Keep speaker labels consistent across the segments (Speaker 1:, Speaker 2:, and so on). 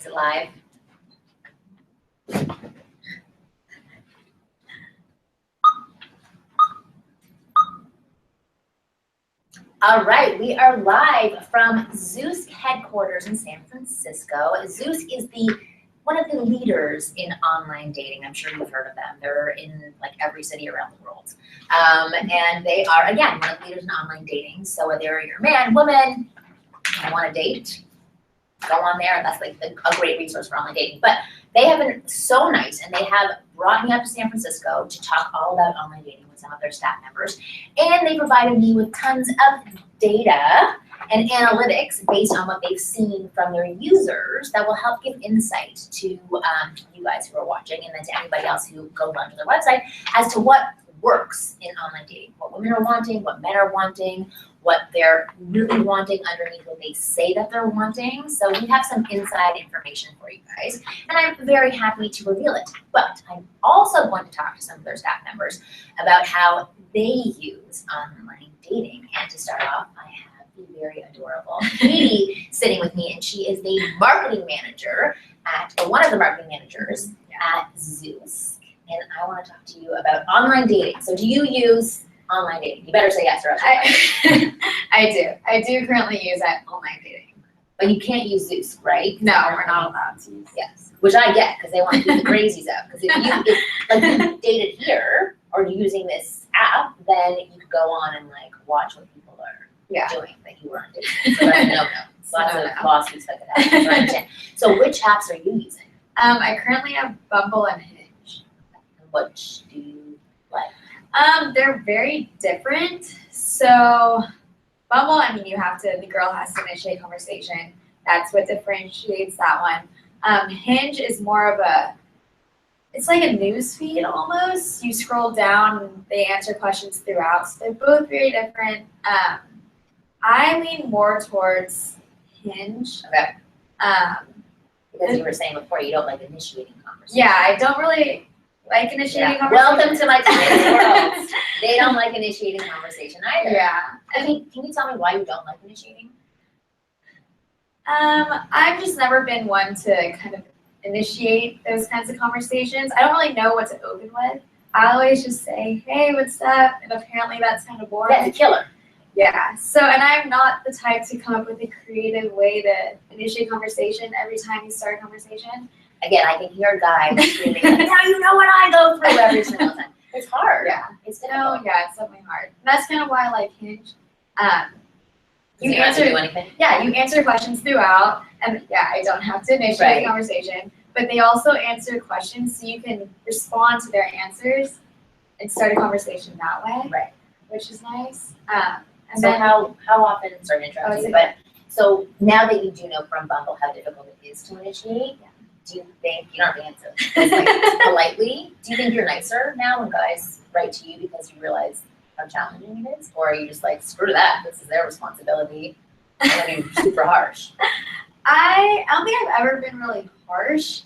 Speaker 1: Is it live? All right, we are live from Zeus headquarters in San Francisco. Zeus is one of the leaders in online dating. I'm sure you've heard of them. They're in like every city around the world. And they are, again, one of the leaders in online dating. So whether you're a man, woman, you want to date, go on there. That's like a great resource for online dating. But they have been so nice, and they have brought me up to San Francisco to talk all about online dating with some of their staff members. And they provided me with tons of data and analytics based on what they've seen from their users that will help give insight to you guys who are watching, and then to anybody else who goes onto their website as to what works in online dating, what women are wanting, what men are wanting, what they're really wanting underneath what they say that they're wanting. So we have some inside information for you guys, and I'm very happy to reveal it. But I'm also going to talk to some of their staff members about how they use online dating. And to start off, I have the very adorable Katie sitting with me, and she is the marketing manager one of the marketing managers at Zeus. And I want to talk to you about online dating. So do you use online dating? You better say yes or else.
Speaker 2: I do currently use online dating.
Speaker 1: But you can't use Zeus, right?
Speaker 2: No, we're not allowed to use.
Speaker 1: Yes, which I get, because they want to keep the crazies out. Because if you dated here or using this app, then you could go on and like watch what people are doing that you weren't doing. So that's no. Lots of lawsuits that could happen. So which apps are you using?
Speaker 2: I currently have Bumble and Hinge.
Speaker 1: Which do you like?
Speaker 2: They're very different. So Bumble, the girl has to initiate conversation. That's what differentiates that one. Hinge is more of it's like a news feed almost. You scroll down and they answer questions throughout. So they're both very different. I lean more towards Hinge.
Speaker 1: Okay. Because you were saying before you don't like initiating conversation.
Speaker 2: Yeah, I don't really like initiating conversation.
Speaker 1: Welcome to my today's world. They don't like initiating conversation either.
Speaker 2: Yeah.
Speaker 1: Can you tell me why you don't like initiating?
Speaker 2: I've just never been one to kind of initiate those kinds of conversations. I don't really know what to open with. I always just say, hey, what's up? And apparently that's kind of boring.
Speaker 1: That's a killer.
Speaker 2: Yeah. So, and I'm not the type to come up with a creative way to initiate conversation every time you start a conversation.
Speaker 1: Again, I can hear guys screaming, like, now you know what I go through every single time. It's hard.
Speaker 2: Yeah.
Speaker 1: It's difficult.
Speaker 2: It's definitely hard. And that's kind of why I like Hinge.
Speaker 1: You answer do anything?
Speaker 2: Yeah, you answer questions throughout, and I don't have to initiate the conversation. But they also answer questions, so you can respond to their answers and start a conversation that way.
Speaker 1: Right.
Speaker 2: Which is nice.
Speaker 1: And so how often, sorry to interrupt you, but so now that you do know from Bumble how difficult it is to initiate, do you think, you don't have to answer, like, politely, do you think you're nicer now when guys write to you because you realize how challenging it is? Or are you just like, screw that, this is their responsibility, I'm gonna be super harsh?
Speaker 2: I don't think I've ever been really harsh.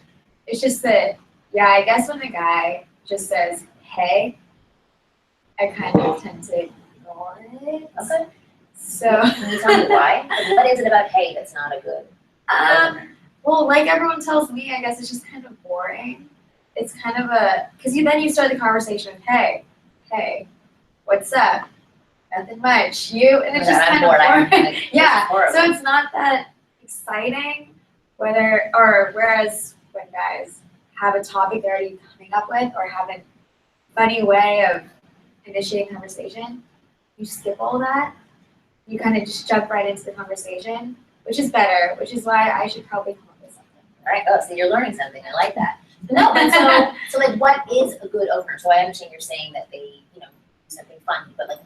Speaker 2: It's just that, I guess when the guy just says, hey, I kind of tend to ignore it.
Speaker 1: Okay.
Speaker 2: So
Speaker 1: can you tell me why? Like, what is it about hey that's not a good opener?
Speaker 2: Well, like everyone tells me, I guess it's just kind of boring. It's kind of because then you start the conversation with, hey, what's up? Nothing much. You, and it's just kind of boring. So it's not that exciting, whereas when guys have a topic they're already coming up with or have a funny way of initiating conversation, you skip all that. You kind of just jump right into the conversation, which is better, which is why I should probably come up with something.
Speaker 1: All right, so you're learning something. I like that. No, but so like, what is a good opener? So I understand you're saying that they, do something funny, but like,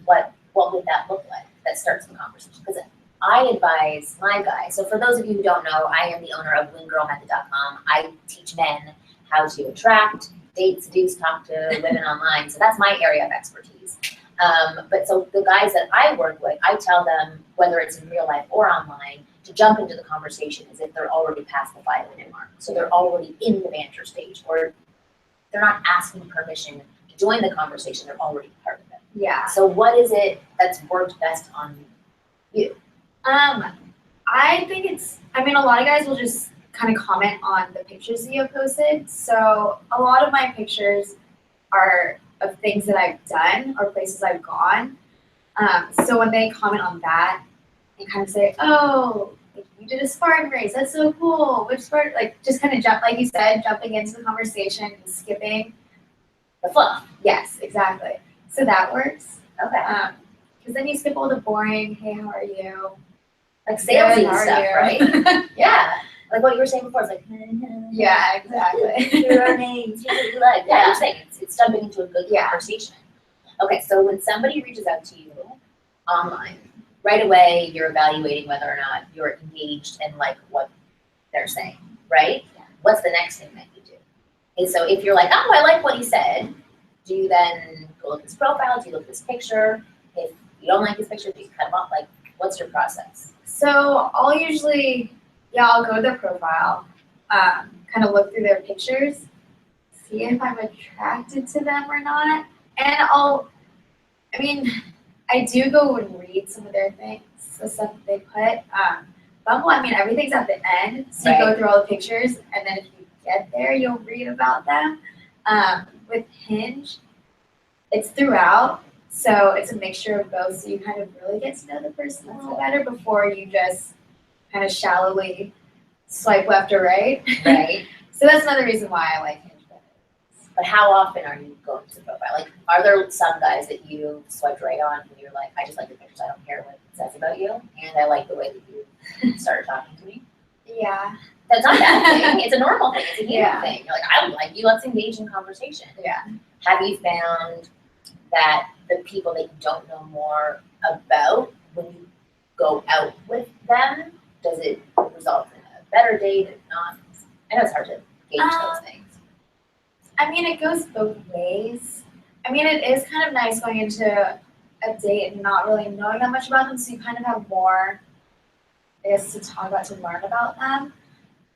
Speaker 1: what would that look like that starts the conversation? Because I advise my guys. So for those of you who don't know, I am the owner of winggirlmethod.com. I teach men how to attract, date, seduce, talk to women online. So that's my area of expertise. But so the guys that I work with, I tell them, whether it's in real life or online, to jump into the conversation as if they're already past the 5-minute mark. So they're already in the banter stage, or they're not asking permission to join the conversation, they're already part of it.
Speaker 2: Yeah.
Speaker 1: So what is it that's worked best on you?
Speaker 2: I think a lot of guys will just kind of comment on the pictures that you have posted. So a lot of my pictures are of things that I've done or places I've gone. So when they comment on that and kind of say, oh, like, you did a Spartan race, that's so cool. Which Spartan, like just kind of jump, like you said, jumping into the conversation and skipping
Speaker 1: The fluff.
Speaker 2: Yes, exactly. So that works.
Speaker 1: Okay.
Speaker 2: Because then you skip all the boring, hey, how are you?
Speaker 1: Like salesy
Speaker 2: Good, how are
Speaker 1: stuff,
Speaker 2: you?
Speaker 1: right? Yeah. Like what you were saying before, it's like,
Speaker 2: Yeah, exactly.
Speaker 1: here are our names, here's what you like. Yeah, you're saying it's jumping into a good conversation. Okay, so when somebody reaches out to you online, right away you're evaluating whether or not you're engaged and like what they're saying, right?
Speaker 2: Yeah.
Speaker 1: What's the next thing that you do? And so if you're like, oh, I like what he said, do you then go look at his profile? Do you look at his picture? If you don't like his picture, do you cut him off? Like, what's your process?
Speaker 2: So I'll usually, I'll go to their profile, kind of look through their pictures, see if I'm attracted to them or not. And I do go and read some of their things, the stuff that they put. Bumble, everything's at the end, so you go through all the pictures, and then if you get there, you'll read about them. With Hinge, it's throughout, so it's a mixture of both, so you kind of really get to know the person a little better before you just kind of shallowly swipe left or right.
Speaker 1: Right.
Speaker 2: So that's another reason why I like Hinge better.
Speaker 1: But how often are you going to the profile? Like, are there some guys that you swiped right on and you're like, I just like the pictures, I don't care what it says about you, and I like the way that you started talking to me?
Speaker 2: Yeah.
Speaker 1: That's not a bad thing. It's a normal thing. It's a human
Speaker 2: Yeah.
Speaker 1: thing. You're like, I like you. Let's engage in conversation.
Speaker 2: Yeah.
Speaker 1: Have you found that the people that you don't know more about, when you go out with them, does it result in a better date? If not, I know it's hard to gauge those things.
Speaker 2: It goes both ways. It is kind of nice going into a date and not really knowing that much about them, so you kind of have more, I guess, to talk about, to learn about them.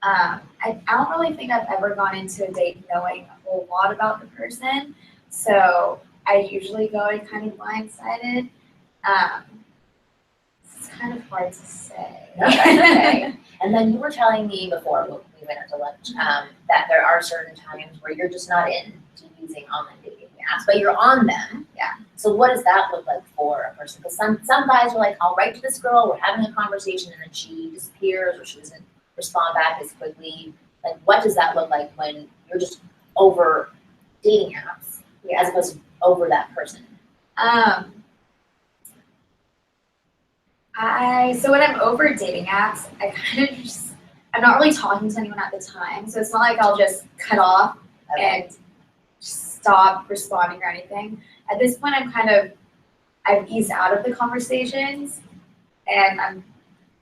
Speaker 2: I don't really think I've ever gone into a date knowing a whole lot about the person, so I usually go in kind of blindsided. It's kind of hard to say.
Speaker 1: Okay. And then you were telling me before we went out to lunch that there are certain times where you're just not into using online dating apps, but you're on them.
Speaker 2: Yeah.
Speaker 1: So what does that look like for a person? Because some guys are like, I'll write to this girl, we're having a conversation, and then she disappears or she doesn't respond back as quickly. Like, what does that look like when you're just over dating apps as opposed to over that person?
Speaker 2: So when I'm over dating apps, I kind of just, I'm not really talking to anyone at the time, so it's not like I'll just cut off and stop responding or anything. At this point, I've eased out of the conversations, and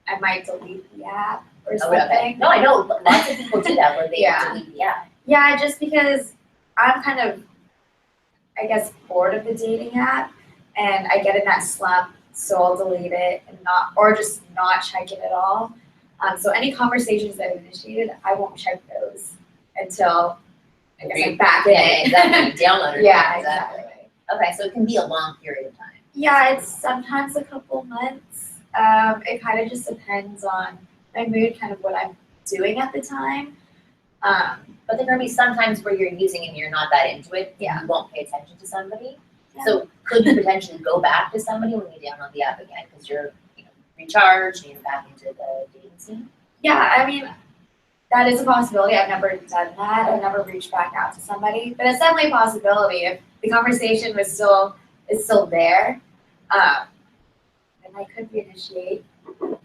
Speaker 2: I might delete the app or something.
Speaker 1: Okay. No, I know lots of people do that where they delete the app.
Speaker 2: Yeah, just because I'm kind of, I guess, bored of the dating app, and I get in that slump, so I'll delete it and just not check it at all. So any conversations that I've initiated, I won't check those until I guess I'm back in it.
Speaker 1: Exactly. Download it.
Speaker 2: Yeah, exactly.
Speaker 1: Okay, so it can be a long period of time.
Speaker 2: Yeah, it's sometimes a couple months. It kind of just depends on my mood, kind of what I'm doing at the time.
Speaker 1: But there are going to be some times where you're using it and you're not that into it.
Speaker 2: Yeah.
Speaker 1: You won't pay attention to somebody.
Speaker 2: Yeah.
Speaker 1: So could you potentially go back to somebody when you download the app again because you're recharged and you're back into the dating scene?
Speaker 2: Yeah, that is a possibility. I've never done that. I've never reached back out to somebody, but it's definitely a possibility. If the conversation is still there, then I could reinitiate.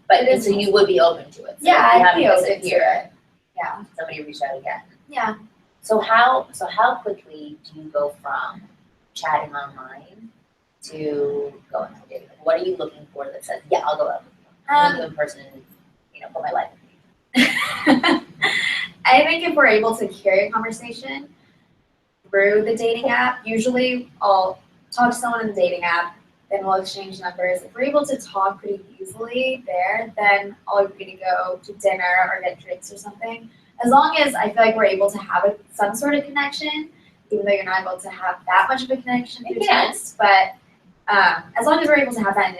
Speaker 1: But so you would be open to it. So
Speaker 2: Yeah, I'd be open to
Speaker 1: disappear,
Speaker 2: it. Yeah.
Speaker 1: somebody reach out again.
Speaker 2: Yeah.
Speaker 1: So how quickly do you go from chatting online to going on dating? Like, what are you looking for that says, yeah, I'll go out with you? I'll go in person, put my life in you.
Speaker 2: I think if we're able to carry a conversation through the dating app, usually I'll talk to someone in the dating app, then we'll exchange numbers. If we're able to talk pretty easily there, then I'll agree to go to dinner or get drinks or something. As long as I feel like we're able to have some sort of connection, even though you're not able to have that much of a connection through text, but as long as we're able to have that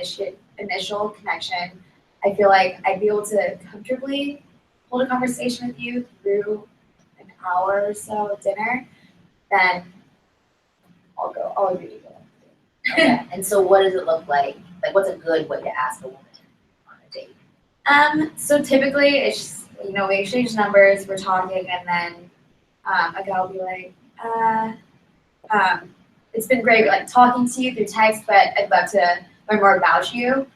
Speaker 2: initial connection, I feel like I'd be able to comfortably hold a conversation with you through an hour or so of dinner, then I'll agree to go.
Speaker 1: Okay. And so what does it look like? Like, what's a good way to ask a woman on a date?
Speaker 2: So typically it's just, we exchange numbers, we're talking, and then a guy will be like, it's been great like talking to you through text, but I'd love to learn more about you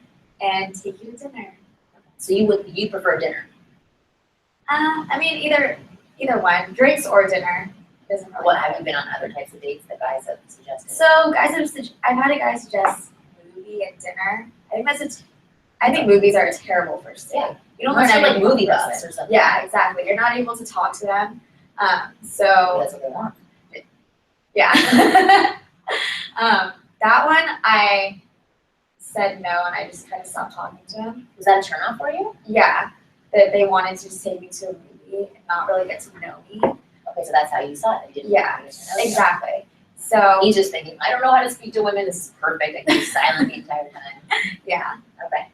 Speaker 2: and take you to dinner.
Speaker 1: So you prefer dinner?
Speaker 2: I mean either one, drinks or dinner. Doesn't really
Speaker 1: What
Speaker 2: matter.
Speaker 1: have you been on other types of dates that guys have suggested?
Speaker 2: So I've had a guy suggest movie and dinner. I think movies are a terrible first date.
Speaker 1: Yeah.
Speaker 2: You don't learn
Speaker 1: Unless you're
Speaker 2: anything
Speaker 1: like movie
Speaker 2: from the
Speaker 1: buffs
Speaker 2: person.
Speaker 1: or something.
Speaker 2: Yeah, exactly. You're not able to talk to them. So
Speaker 1: That's what they want.
Speaker 2: yeah. That one I said no and I just kind of stopped talking to him.
Speaker 1: Was that a turn off for you?
Speaker 2: Yeah, that they wanted to just take me to a movie and not really get to know me.
Speaker 1: Okay, so that's how you saw it. You didn't
Speaker 2: Yeah,
Speaker 1: understand.
Speaker 2: exactly. So
Speaker 1: He's just thinking, I don't know how to speak to women. This is perfect. I can be silent the entire time.
Speaker 2: yeah.
Speaker 1: Okay.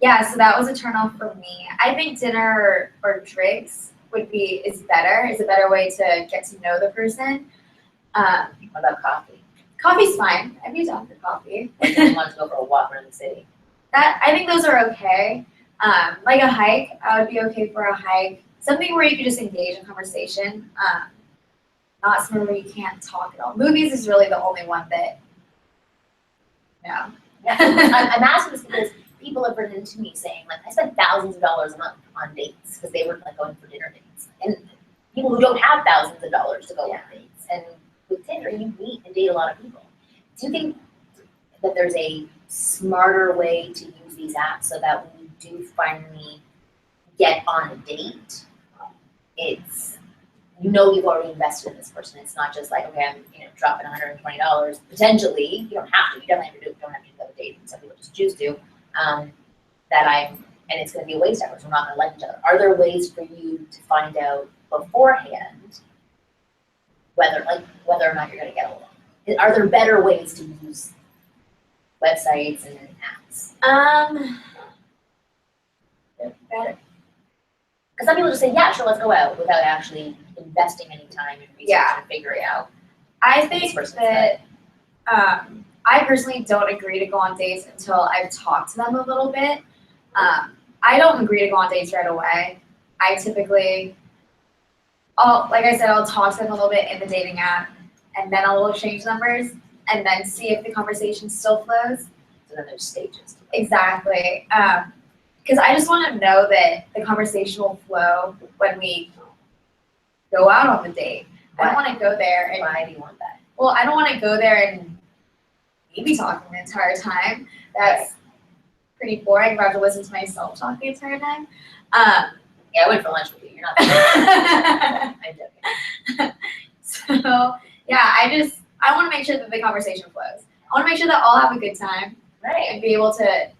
Speaker 2: Yeah, so that was a turn off for me. I think dinner or drinks is a better way to get to know the person.
Speaker 1: What about coffee?
Speaker 2: Coffee's fine. I'd be down for coffee.
Speaker 1: Like, if you want to go for a walk around the city.
Speaker 2: I think those are okay. Like a hike, I would be okay for a hike. Something where you could just engage in conversation. Not somewhere where you can't talk at all. Movies is really the only one that, no.
Speaker 1: Yeah, I'm asking this because people have written to me saying, like, I spent thousands of dollars a month on dates because they were like going for dinner dates. And people who don't have thousands of dollars to go on dates. And with Tinder, you meet and date a lot of people. Do you think that there's a smarter way to use these apps so that when you do finally get on a date, it's, you've already invested in this person. It's not just like, okay, I'm dropping $120. Potentially, you don't have to. You definitely don't have to do that with dating. Some people just choose to. And it's going to be a waste hours. We're not going to like each other. Are there ways for you to find out beforehand whether or not you're going to get along? Are there better ways to use websites and apps?
Speaker 2: Better.
Speaker 1: Because some people just say, yeah, sure, let's go out without actually investing any time in research and figuring out.
Speaker 2: I think that I personally don't agree to go on dates until I've talked to them a little bit. I don't agree to go on dates right away. I typically, like I said, I'll talk to them a little bit in the dating app, and then I'll exchange numbers, and then see if the conversation still flows.
Speaker 1: So then there's stages.
Speaker 2: Exactly. Because I just want to know that the conversation will flow when we go out on the date. I don't want to go there and.
Speaker 1: Why do you want that?
Speaker 2: Well, I don't want to go there and be talking the entire time. That's pretty boring. I have to listen to myself talk the entire time.
Speaker 1: Yeah, I went for lunch with you. You're not that I'm joking.
Speaker 2: So yeah, I want to make sure that the conversation flows. I want to make sure that I'll have a good time,
Speaker 1: Right.
Speaker 2: and be able to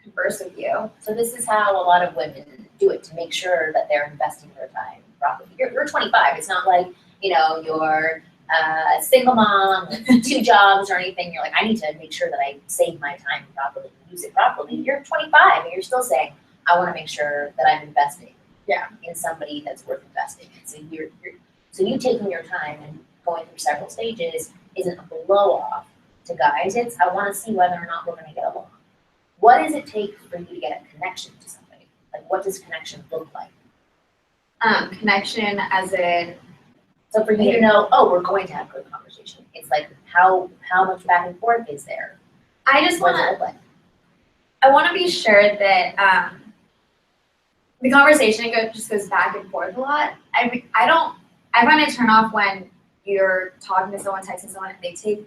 Speaker 2: converse with you.
Speaker 1: So this is how a lot of women do it to make sure that they're investing their time properly. You're 25. It's not like, you're a single mom with 2 jobs or anything. You're like, I need to make sure that I save my time properly and use it properly. You're 25 and you're still saying, I want to make sure that I'm investing in somebody that's worth investing in. So you taking your time and going through several stages isn't a blow off to guys. It's, I want to see whether or not we're going to get along. What does it take for you to get a connection to somebody? Like, what does connection look like?
Speaker 2: Connection as in.
Speaker 1: So for you to know, oh, we're going to have a good conversation. It's like, how much back and forth is there?
Speaker 2: I just
Speaker 1: What
Speaker 2: want
Speaker 1: does it
Speaker 2: to.
Speaker 1: look like?
Speaker 2: I want to be sure that the conversation just goes back and forth a lot. I find it turn off when you're talking to someone, texting someone, and they take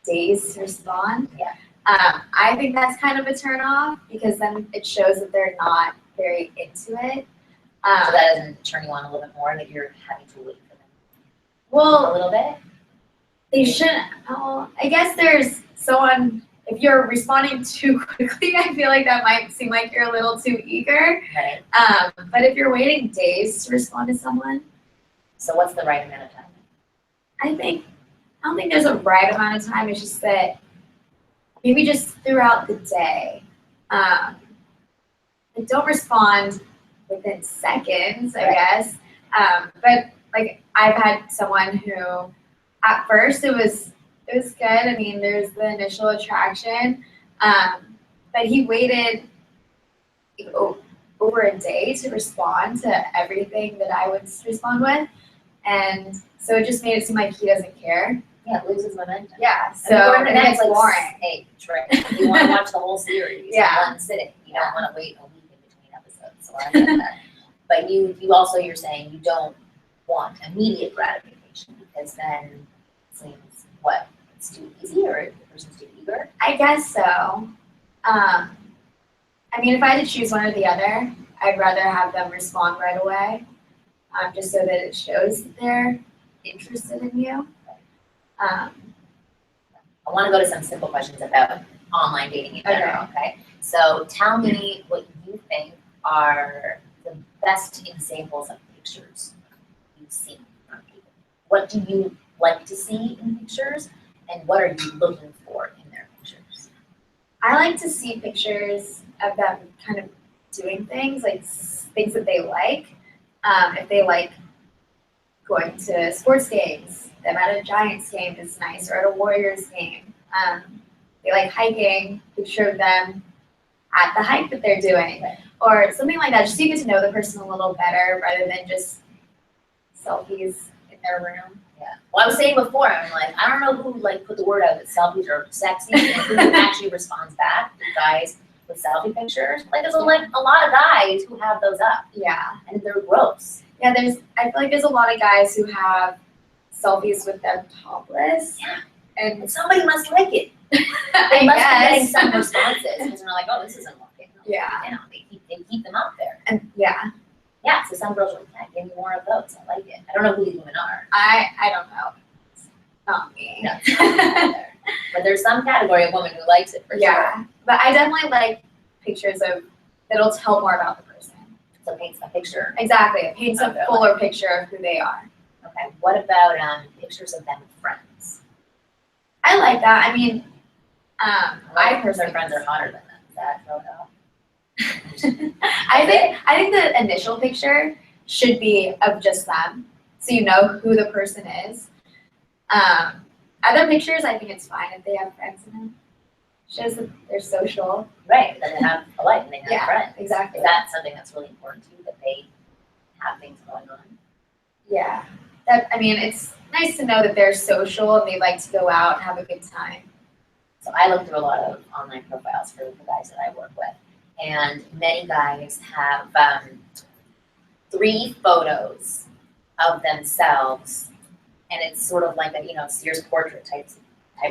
Speaker 2: days to respond.
Speaker 1: Yeah.
Speaker 2: I think that's kind of a turn off because then it shows that they're not very into it.
Speaker 1: So that doesn't turn you on a little bit more, like you're having to wait for them a
Speaker 2: Well,
Speaker 1: little bit?
Speaker 2: they shouldn't. Well, I guess there's someone. If you're responding too quickly, I feel like that might seem like you're a little too eager.
Speaker 1: Right.
Speaker 2: But if you're waiting days to respond to someone,
Speaker 1: So what's the right amount of time?
Speaker 2: I don't think there's a right amount of time. It's just that maybe just throughout the day, don't respond within seconds, I guess. But like I've had someone who at first it was good. I mean, there's the initial attraction, but he waited over a day to respond to everything that I would respond with, and so it just made it seem like he doesn't care.
Speaker 1: Yeah, it loses momentum.
Speaker 2: Yeah,
Speaker 1: I
Speaker 2: so
Speaker 1: mean,
Speaker 2: it gets
Speaker 1: like
Speaker 2: boring.
Speaker 1: Hey, right. You want to watch the whole series in one sitting. You don't want to wait a week in between episodes. So I get that. But you also, you're saying you don't want immediate gratification because then it seems what it's too easy or the person's too eager.
Speaker 2: I guess so. I mean, if I had to choose one or the other, I'd rather have them respond right away, just so that it shows that they're interested in you.
Speaker 1: I want to go to some simple questions about online dating in general, okay? So tell me what you think are the best examples of pictures you've seen from people. What do you like to see in pictures, and what are you looking for in their pictures?
Speaker 2: I like to see pictures of them kind of doing things, like things that they like. If they like going to sports games, them at a Giants game is nice, or at a Warriors game. They like hiking, picture of them at the hike that they're doing, or something like that, just so you get to know the person a little better rather than just selfies in their room.
Speaker 1: Yeah. Well, I was saying before, I'm like, I don't know who like put the word out that selfies are sexy and who actually responds back. The guys with selfie pictures, like there's a lot of guys who have those up.
Speaker 2: Yeah.
Speaker 1: And they're gross.
Speaker 2: Yeah, I feel like there's a lot of guys who have selfies with them topless.
Speaker 1: Yeah.
Speaker 2: And
Speaker 1: somebody must like it. They must be getting some responses because they're like, oh, this isn't working.
Speaker 2: Yeah.
Speaker 1: You know, they keep them up there.
Speaker 2: And yeah.
Speaker 1: Yeah, so some girls are like, yeah, give me more of those. I like it. I don't know who these women are.
Speaker 2: I don't know. It's not me.
Speaker 1: No, it's not me. But there's some category of woman who likes it for sure.
Speaker 2: But I definitely like pictures that'll tell more about the person.
Speaker 1: So it paints a picture.
Speaker 2: Exactly. It paints a fuller picture of who they are.
Speaker 1: Okay. What about pictures of them with friends?
Speaker 2: I like that. I mean, I personally
Speaker 1: their friends are hotter than them. Is that photo?
Speaker 2: I think the initial picture should be of just them, so you know who the person is. Other pictures, I think it's fine if they have friends in them. Shows that they're social.
Speaker 1: Right, that they have a life and they have friends.
Speaker 2: Exactly.
Speaker 1: Is that something that's really important to you, that they have things going on?
Speaker 2: Yeah. I mean, it's nice to know that they're social and they like to go out and have a good time.
Speaker 1: So I look through a lot of online profiles for the guys that I work with, and many guys have 3 photos of themselves, and it's sort of like a Sears portrait type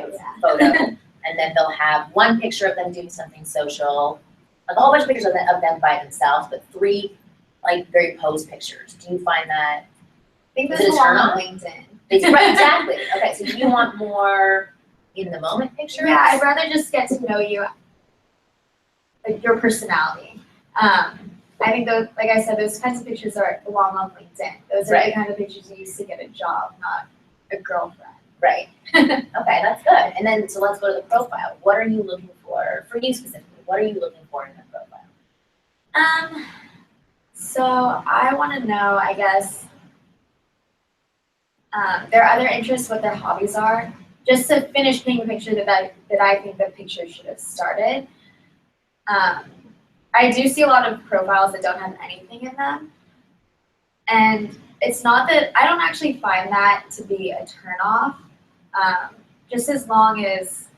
Speaker 1: of photo, and then they'll have 1 picture of them doing something social, like a whole bunch of pictures of them by themselves, but 3 like very posed pictures. Do you find that?
Speaker 2: I think there's a lot on LinkedIn.
Speaker 1: Right, exactly. Okay, so do you want more in the moment pictures?
Speaker 2: Yeah, I'd rather just get to know you, like your personality. I think those, like I said, those kinds of pictures belong on LinkedIn. Those are the kind of pictures you use to get a job, not a girlfriend.
Speaker 1: Right. Okay, that's good. And then, so let's go to the profile. What are you looking for you specifically? What are you looking for in the profile?
Speaker 2: So I want to know, I guess, their other interests, what their hobbies are, just to finish painting a picture that I think the picture should have started. I do see a lot of profiles that don't have anything in them, and it's not that I don't actually find that to be a turnoff. Just as long as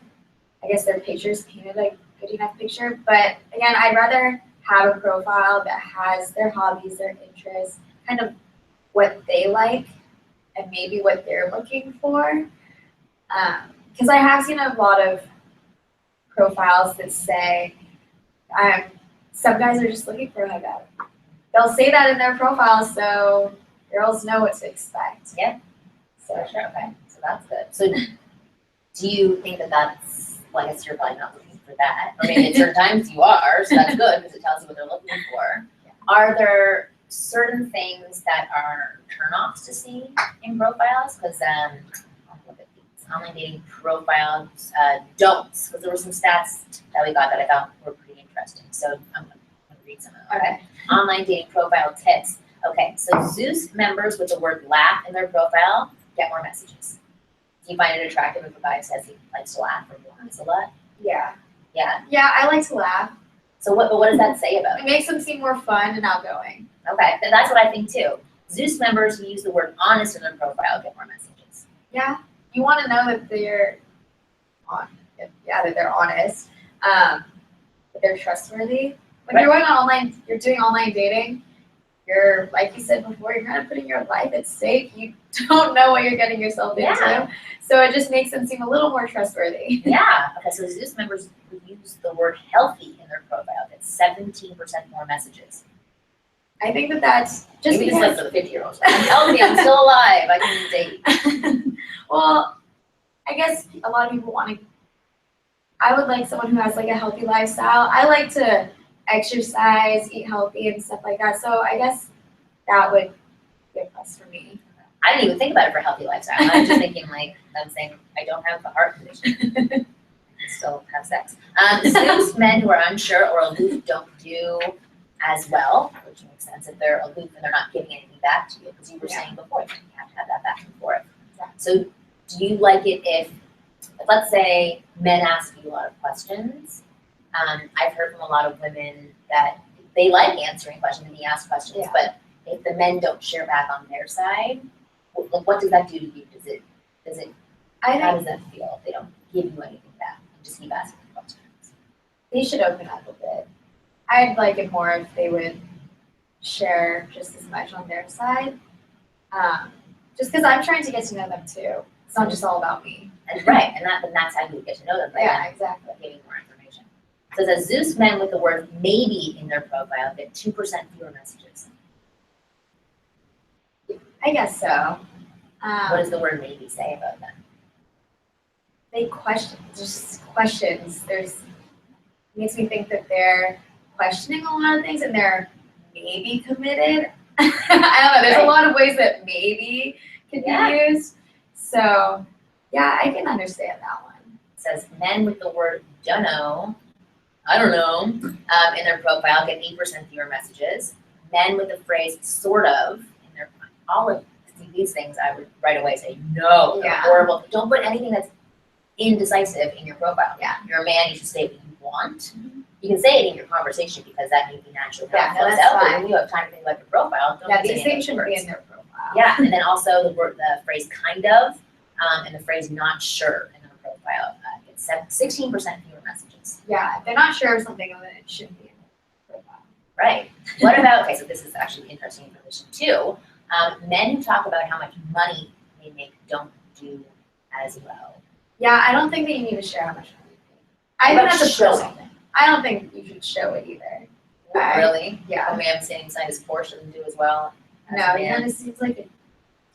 Speaker 2: I guess their picture's painted a good enough picture. But again, I'd rather have a profile that has their hobbies, their interests, kind of what they like, and maybe what they're looking for. Because I have seen a lot of profiles that say, some guys are just looking for a hookup. They'll say that in their profile, so girls know what to expect.
Speaker 1: Yeah. So sure, okay. So that's good. So do you think that that's, well, I guess you're probably not looking for that. Or maybe at certain times you are, so that's good because it tells you what they're looking for. Yeah. Are there certain things that are turnoffs to see in profiles? Because I'll look at these online dating profiles, don'ts, because there were some stats that we got that I thought were pretty interesting. So I'm going to read read some of them.
Speaker 2: Okay.
Speaker 1: Online dating profile tips. Okay, so Zeus members with the word laugh in their profile get more messages. Do you find it attractive if a guy says he likes to laugh or laughs a lot?
Speaker 2: Yeah.
Speaker 1: Yeah.
Speaker 2: Yeah, I like to laugh.
Speaker 1: So what does that say about
Speaker 2: It
Speaker 1: it?
Speaker 2: makes them seem more fun and outgoing.
Speaker 1: Okay, then that's what I think too. Zeus members who use the word honest in their profile get more messages.
Speaker 2: Yeah. You want to know that they're that they're honest, that they're trustworthy. When
Speaker 1: Right.
Speaker 2: you're going on online, you're doing online dating. You're, like you said before, you're kind of putting your life at stake. You don't know what you're getting yourself into.
Speaker 1: Yeah.
Speaker 2: So it just makes them seem a little more trustworthy.
Speaker 1: Yeah. Okay, so Zeus members who use the word healthy in their profile get 17% more messages.
Speaker 2: I think that's just
Speaker 1: Maybe this is
Speaker 2: because.
Speaker 1: like for the 50-year-olds. I'm healthy, I'm still alive, I can date.
Speaker 2: Well, I guess a lot of people want to. I would like someone who has like a healthy lifestyle. I like to exercise, eat healthy, and stuff like that. So I guess that would be a plus for me.
Speaker 1: I didn't even think about it for healthy lifestyle. I was just thinking like, I'm saying I don't have a heart condition. I still have sex. Zeus men who are unsure or aloof don't do as well, which makes sense if they're aloof and they're not giving anything back to you, because you were saying before, you have to have that back and forth. So do you like it if let's say men ask you a lot of questions? I've heard from a lot of women that they like answering questions and they ask questions, but if the men don't share back on their side, what does that do to you? How does that feel if they don't give you anything back and just keep asking questions?
Speaker 2: They should open up a bit. I'd like it more if they would share just as much on their side. Just because I'm trying to get to know them too. It's not just all about me.
Speaker 1: And right, and that's how you get to know them. Right?
Speaker 2: Yeah, exactly.
Speaker 1: Giving more information. So the Zeus men with the word maybe in their profile get 2% fewer messages.
Speaker 2: I guess so.
Speaker 1: What does the word maybe say about them?
Speaker 2: They question, just questions. Makes me think that they're questioning a lot of things and they're maybe committed. I don't know. There's a lot of ways that maybe can be used. So, yeah, I can understand that one.
Speaker 1: It says men with the word dunno, I don't know, in their profile get 8% fewer messages. Men with the phrase sort of in their all of these things, I would right away say no, they're horrible. Don't put anything that's indecisive in your profile.
Speaker 2: Yeah.
Speaker 1: You're a man, you should say what you want. You can say it in your conversation because that may be naturally
Speaker 2: Yeah,
Speaker 1: how it flows out. But when you have time to think about your profile, don't say
Speaker 2: these things shouldn't be
Speaker 1: words.
Speaker 2: in their profile.
Speaker 1: Yeah, and then also the phrase kind of, and the phrase not sure in their profile gets 16% fewer messages.
Speaker 2: Yeah, if they're not sure of something, then it shouldn't be in their profile.
Speaker 1: Right. What about, okay, so this is actually interesting information too. Men who talk about how much money they make don't do as well.
Speaker 2: Yeah, I don't think that you need to share how much money you make. I think that's a
Speaker 1: show
Speaker 2: personal thing. I don't think you should show it either.
Speaker 1: Really?
Speaker 2: Yeah.
Speaker 1: A man sitting inside his Porsche doesn't do as well. As
Speaker 2: No,
Speaker 1: a
Speaker 2: he
Speaker 1: man.
Speaker 2: kind of seems like a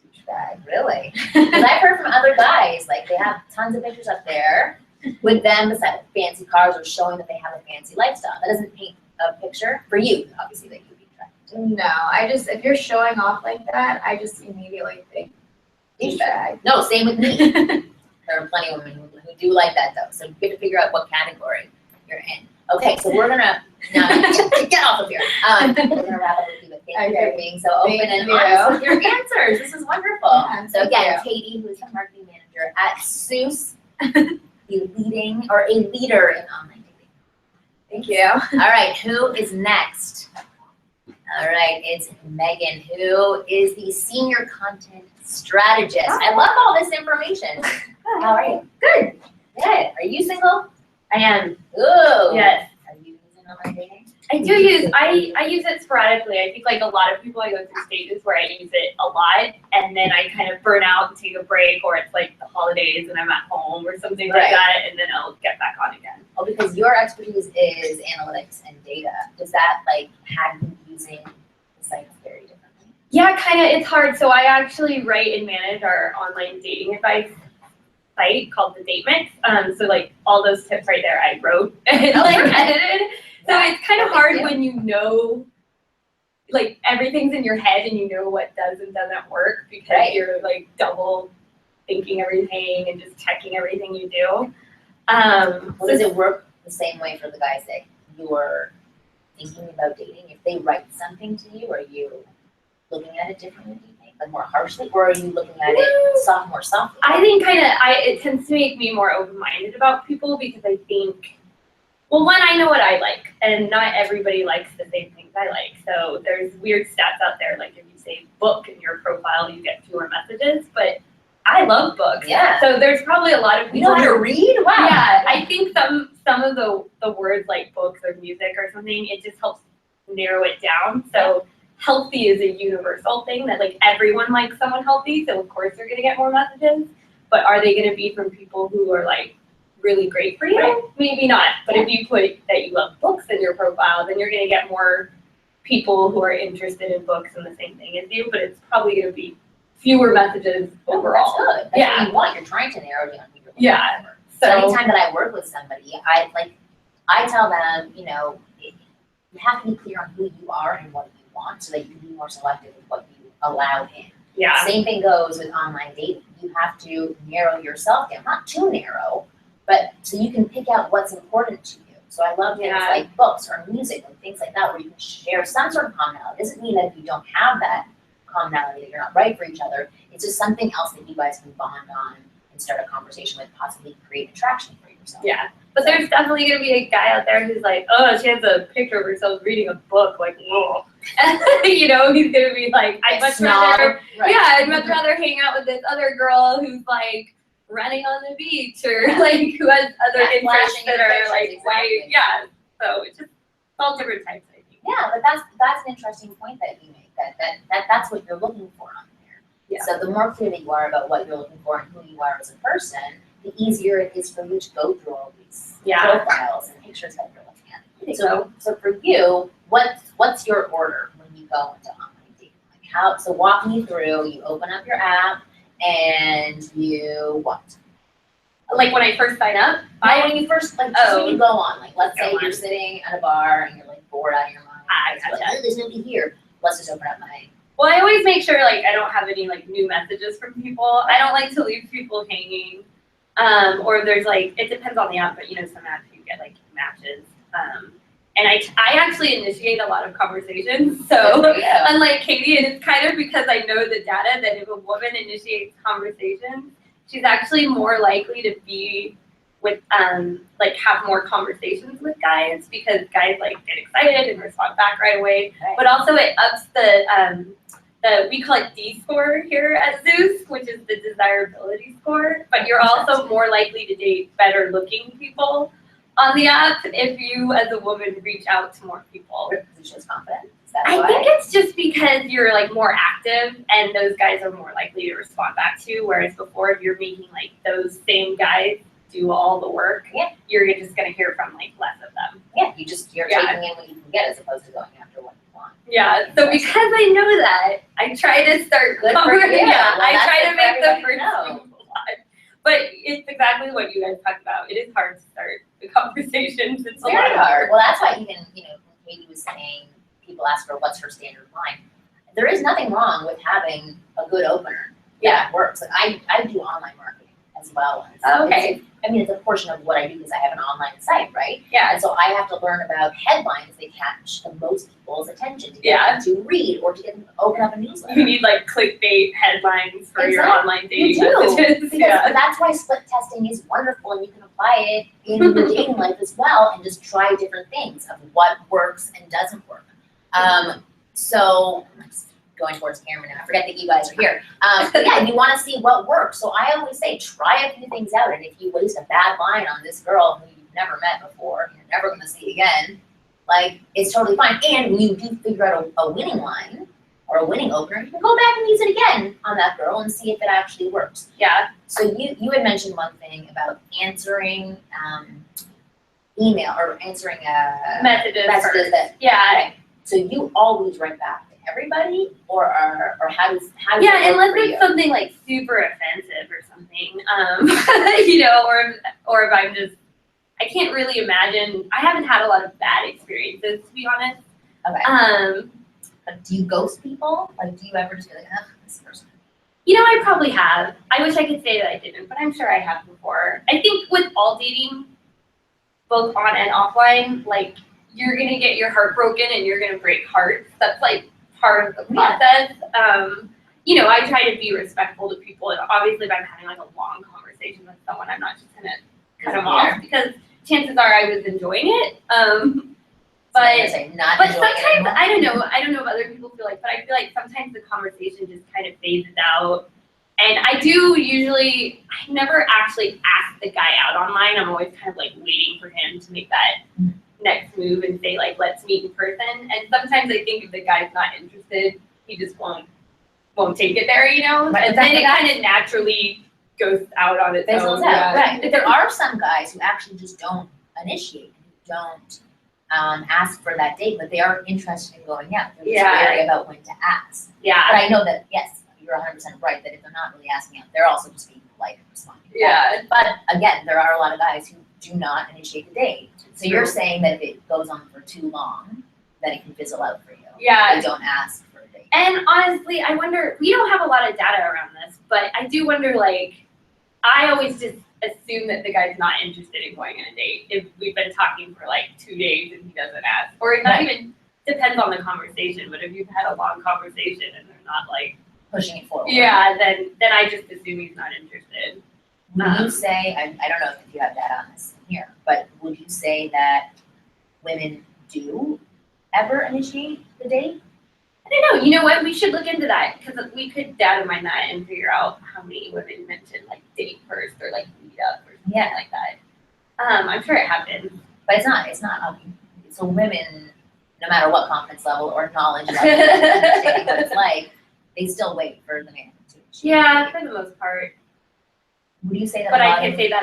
Speaker 2: douchebag.
Speaker 1: Really? Because I've heard from other guys, like they have tons of pictures up there with them beside fancy cars or showing that they have a fancy lifestyle. That doesn't paint a picture for you, obviously, that you'd be attracted to.
Speaker 2: No, if you're showing off like that, I just immediately think douchebag.
Speaker 1: No, same with me. There are plenty of women who do like that though. So you have to figure out what category you're in. Okay, so we're gonna now get off of here. We're gonna wrap up with you, but thank you for being so open and honest with your answers. This is wonderful.
Speaker 2: Yeah,
Speaker 1: So again, Katie, who is the marketing manager at Zeus, the leading or a leader in online dating.
Speaker 2: Thank you.
Speaker 1: All right, who is next? All right, it's Megan, who is the senior content strategist. I love all this information. How are you?
Speaker 3: Good.
Speaker 1: Good. Are you single?
Speaker 3: I am.
Speaker 1: Ooh.
Speaker 3: Yes.
Speaker 1: Are you using online dating?
Speaker 3: I do use I use it sporadically. I think like a lot of people I go through stages where I use it a lot and then I kind of burn out and take a break, or it's like the holidays and I'm at home or something like that, and then I'll get back on again.
Speaker 1: Oh, because your expertise is analytics and data. Does that like have you using the site very differently?
Speaker 3: Yeah, kind of. It's hard. So I actually write and manage our online dating advice site called the Date Mix. So like all those tips right there, I wrote and like edited. So it's kind of hard when you know, like everything's in your head and you know what does and doesn't work because you're like double thinking everything and just checking everything you do.
Speaker 1: Well, does it work the same way for the guys that you're thinking about dating, if they write something to you, are you looking at it differently, do you think? Like more harshly, or are you looking at it more softly?
Speaker 3: I think it tends to make me more open-minded about people because I think, well, one, I know what I like, and not everybody likes the same things I like. So there's weird stats out there, like if you say book in your profile, you get fewer messages, but I love books.
Speaker 1: Yeah.
Speaker 3: So there's probably a lot of
Speaker 1: You
Speaker 3: people
Speaker 1: know how to read? Wow.
Speaker 3: Yeah, I think some of the words like books or music or something, it just helps narrow it down. So healthy is a universal thing that like everyone likes someone healthy, so of course they're gonna get more messages. But are they gonna be from people who are like really great for you? Right. Maybe not. But if you put that you love books in your profile, then you're gonna get more people who are interested in books and the same thing as you, but it's probably gonna be fewer messages overall.
Speaker 1: That's good. That's what you want. You're trying to narrow down who you're looking for. So anytime that I work with somebody, I tell them, you know, you have to be clear on who you are and what you want so that you can be more selective with what you allow in.
Speaker 3: Yeah.
Speaker 1: Same thing goes with online dating. You have to narrow yourself down, not too narrow, but so you can pick out what's important to you. So I love things like books or music and things like that where you can share some sort of commonality. It doesn't mean that if you don't have that commonality that you're not right for each other. It's just something else that you guys can bond on and start a conversation with, possibly create attraction for yourself.
Speaker 3: Yeah. But there's definitely gonna be a guy out there who's like, oh, she has a picture of herself reading a book, like, whoa. You know, he's gonna be like, I'd much rather hang out with this other girl who's like running on the beach or like who has other interests that are like white. Yeah. So it's just all different types, I think.
Speaker 1: Yeah, but that's an interesting point that you make. That's what you're looking for on there.
Speaker 3: Yeah. So
Speaker 1: the more clear that you are about what you're looking for and who you are as a person, the easier it is for you to go through all these profiles and pictures that you're looking at.
Speaker 3: I think
Speaker 1: so for you, what's your order when you go into online dating? Like how? So walk me through. You open up your app and you what?
Speaker 3: Like when I first sign up?
Speaker 1: When you first when you go on. Like let's say you're sitting at a bar and you're like bored out of your mind. There's nobody here. Let's just open up my.
Speaker 3: Well, I always make sure like I don't have any like new messages from people. I don't like to leave people hanging. Or there's like, it depends on the app, but you know, some apps you get like matches. And I actually initiate a lot of conversations. So unlike Katie, and it's kind of because I know the data that if a woman initiates conversations, she's actually more likely to be with like have more conversations with guys because guys like get excited and respond back right away. Right. But also it ups the we call it D score here at Zeus, which is the desirability score. But you're also more likely to date better looking people on the app if you as a woman reach out to more people.
Speaker 1: Because it shows confidence.
Speaker 3: I think it's just because you're like more active and those guys are more likely to respond back to you. Whereas before, if you're making like those same guys do all the work, you're just gonna hear from like less of them.
Speaker 1: Yeah, you're taking in what you can get as opposed to going after what you want.
Speaker 3: Yeah, so because I know that, I try to start
Speaker 1: I
Speaker 3: try to make the first move. But it's exactly what you guys talked about. It is hard to start the conversations. It's
Speaker 1: very hard. Well, that's why even, when Katie was saying, people ask her what's her standard line. There is nothing wrong with having a good opener that works. Like I do online marketing as well. It's a portion of what I do because I have an online site, right?
Speaker 3: Yeah.
Speaker 1: And so I have to learn about headlines that catch the most people's attention to get them to read or to get them to open up a newsletter.
Speaker 3: You need like clickbait headlines for your online dating
Speaker 1: messages. Because that's why split testing is wonderful and you can apply it in your dating life as well and just try different things of what works and doesn't work. So I'm going towards camera now. I forget that you guys are here. But yeah, you want to see what works. So I always say, try a few things out. And if you waste a bad line on this girl who you've never met before, you're never going to see again, like, it's totally fine. And when you do figure out a winning line or a winning opener, you can go back and use it again on that girl and see if it actually works.
Speaker 3: Yeah.
Speaker 1: So you had mentioned one thing about answering email or answering
Speaker 3: messages
Speaker 1: that.
Speaker 3: Okay.
Speaker 1: So you always write back to everybody, or how does
Speaker 3: unless it's something like super offensive or something, or if I'm just, I can't really imagine. I haven't had a lot of bad experiences, to be honest.
Speaker 1: Okay. Do you ghost people? Like, do you ever just be like, this person?
Speaker 3: I probably have. I wish I could say that I didn't, but I'm sure I have before. I think with all dating, both on and offline, like, you're gonna get your heart broken and you're gonna break hearts. That's like part of the process. You know, I try to be respectful to people, and obviously if I'm having like a long conversation with someone, I'm not just gonna cut them off because chances are I was enjoying it. But sometimes I don't know if other people feel like, but I feel like sometimes the conversation just kind of phases out. And I never actually ask the guy out online. I'm always kind of like waiting for him to make that next move and say like, let's meet in person. And sometimes I think if the guy's not interested, he just won't take it there, you know?
Speaker 1: Right.
Speaker 3: And then it kind of naturally goes out on its own.
Speaker 1: Right. But there are some guys who actually just don't initiate, who don't ask for that date, but they are interested in going out. They're just wary about when to ask.
Speaker 3: Yeah.
Speaker 1: But I know that, yes, you're 100% right, that if they're not really asking out, they're also just being polite and responding.
Speaker 3: Yeah.
Speaker 1: But again, there are a lot of guys who do not initiate the date. So you're saying that if it goes on for too long, then it can fizzle out for you.
Speaker 3: Yeah.
Speaker 1: They don't ask for a date.
Speaker 3: And honestly, I wonder, we don't have a lot of data around this, but I do wonder, like, I always just assume that the guy's not interested in going on a date if we've been talking for like 2 days and he doesn't ask. Or not even, depends on the conversation, but if you've had a long conversation and they're not like
Speaker 1: pushing it forward.
Speaker 3: Yeah, then I just assume he's not interested.
Speaker 1: Would you say, I don't know if you have data on this here, but would you say that women do ever initiate the date?
Speaker 3: I don't know. You know what? We should look into that because we could data mine that and figure out how many women mention like date first or like meet up or something like that. I'm sure it happens.
Speaker 1: But it's not. So women, no matter what confidence level or knowledge level, understanding what it's like, they still wait for the man to initiate.
Speaker 3: Yeah, for the most part.
Speaker 1: Would you say that?
Speaker 3: But I can't say that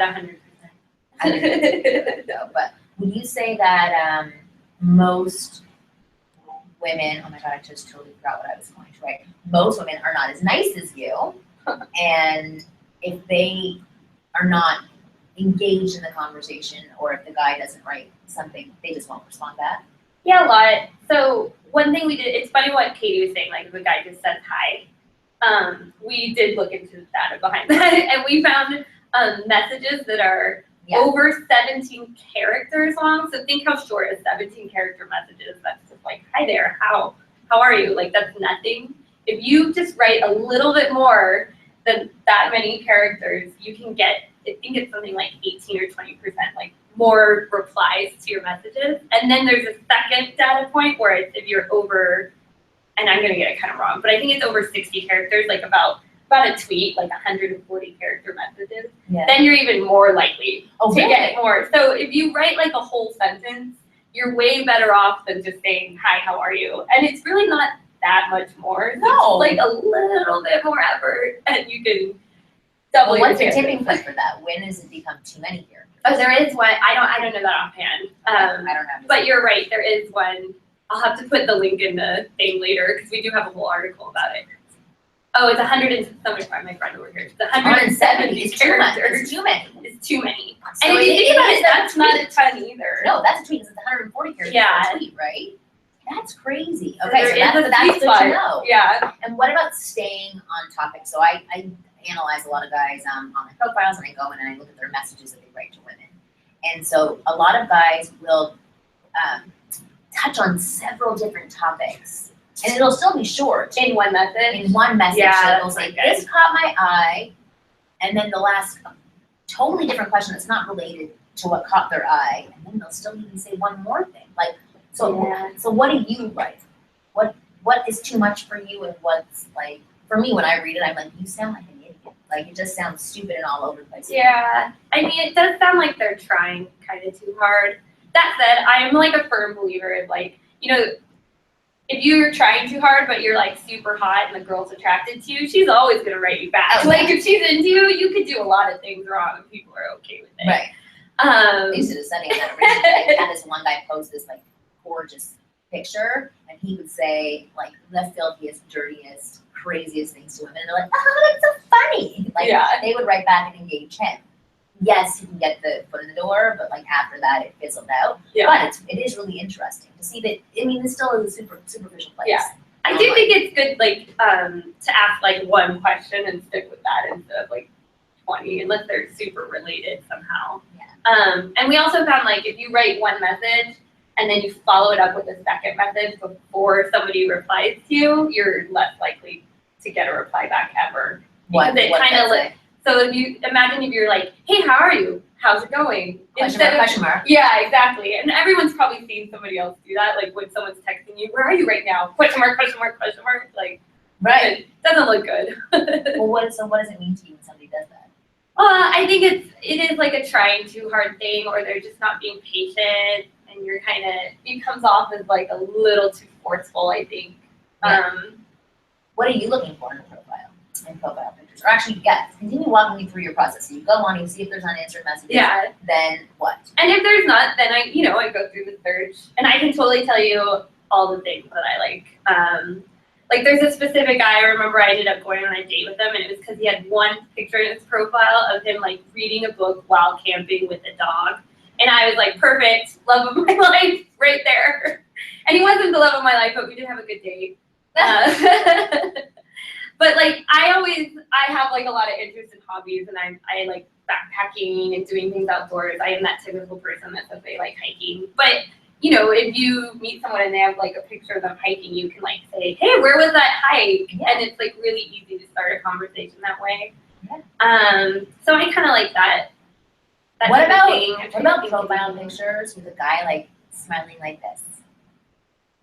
Speaker 3: 100%.
Speaker 1: No, but would you say that most women, oh my god, I just totally forgot what I was going to write. Most women are not as nice as you, and if they are not engaged in the conversation, or if the guy doesn't write something, they just won't respond back?
Speaker 3: Yeah, a lot. So one thing we did, it's funny what Katie was saying, like if a guy just says hi, we did look into the data behind that, and we found messages that are over 17 characters long. So think how short a 17 character message is. That's just like, hi there, how are you? Like that's nothing. If you just write a little bit more than that many characters, you can get, I think it's something like 18 or 20% like more replies to your messages. And then there's a second data point where it's if you're over, and I'm gonna get it kind of wrong, but I think it's over 60 characters, like about a tweet, like 140 character messages, then you're even more likely to get more. So if you write like a whole sentence, you're way better off than just saying, hi, how are you? And it's really not that much more. So it's like a little bit more effort and you can double your
Speaker 1: What's the tipping point for that? When does it become too many characters?
Speaker 3: Oh, there is one. I don't know that offhand.
Speaker 1: I don't have.
Speaker 3: But you're right. There is one. I'll have to put the link in the thing later because we do have a whole article about it. Oh, it's 100 and so much fun. My friend over here. It's 170 characters.
Speaker 1: It's too many.
Speaker 3: It's too many.
Speaker 1: So
Speaker 3: and if you think about it, that's not a ton either.
Speaker 1: No, that's a tweet. It's 140 characters per tweet, right? That's crazy.
Speaker 3: So
Speaker 1: Okay, so that's good to know.
Speaker 3: Yeah.
Speaker 1: And what about staying on topic? So I analyze a lot of guys on their profiles, and I go in and I look at their messages that they write to women. And so a lot of guys will touch on several different topics. And it'll still be short.
Speaker 3: In one message?
Speaker 1: In one message.
Speaker 3: Yeah,
Speaker 1: so they'll say, this caught my eye. And then they'll ask a totally different question that's not related to what caught their eye. And then they'll still even say one more thing. Like, so what do you write? What is too much for you, and what's like, for me, when I read it, I'm like, you sound like an idiot. Like, it just sounds stupid and all over the place.
Speaker 3: Yeah. I mean, it does sound like they're trying kind of too hard. That said, I'm like a firm believer of like, you know, if you're trying too hard, but you're like super hot and the girl's attracted to you, she's always gonna write you back. Like if she's into you, you could do a lot of things wrong and people are okay with it.
Speaker 1: Right. I used to just sending that originally. I had this one guy post this like gorgeous picture, and he would say like the filthiest, dirtiest, craziest things to women. And they're like, oh, that's so funny. Like they would write back and engage him. Yes, you can get the foot in the door, but like after that, it fizzled out.
Speaker 3: Yeah.
Speaker 1: But it is really interesting to see that. I mean, it still is a superficial place.
Speaker 3: Yeah. I do think it's good, like, to ask like one question and stick with that instead of like 20, unless they're super related somehow.
Speaker 1: Yeah.
Speaker 3: And we also found like if you write one message and then you follow it up with a second message before somebody replies to you, you're less likely to get a reply back ever.
Speaker 1: What
Speaker 3: Because it
Speaker 1: does
Speaker 3: kind
Speaker 1: that
Speaker 3: of
Speaker 1: say?
Speaker 3: so if you imagine if you're like, hey, how are you? How's it going?
Speaker 1: Question mark.
Speaker 3: Yeah, exactly. And everyone's probably seen somebody else do that. Like when someone's texting you, where are you right now? Question mark, question mark, question mark. Like,
Speaker 1: Right.
Speaker 3: it doesn't look good.
Speaker 1: Well, what does it mean to you when somebody does that?
Speaker 3: I think it is like a trying too hard thing, or they're just not being patient, and you're kind of, it comes off as like a little too forceful, I think.
Speaker 1: Yeah. What are you looking for in a profile pictures? Or actually, yes, continue walking me through your process. So you go on, you see if there's unanswered messages.
Speaker 3: Yeah.
Speaker 1: Then what?
Speaker 3: And if there's not, then I go through the search, and I can totally tell you all the things that I like. Like there's a specific guy I remember I ended up going on a date with him, and it was because he had one picture in his profile of him like reading a book while camping with a dog. And I was like, perfect, love of my life, right there. And he wasn't the love of my life, but we did have a good date. But like I have like a lot of interest in hobbies, and I like backpacking and doing things outdoors. I am that typical person that says they like hiking. But if you meet someone and they have like a picture of them hiking, you can like say, hey, where was that hike?
Speaker 1: Yeah.
Speaker 3: And it's like really easy to start a conversation that way.
Speaker 1: Yeah.
Speaker 3: So I kind of like that.
Speaker 1: What
Speaker 3: type of thing.
Speaker 1: about profile pictures with a guy like smiling like this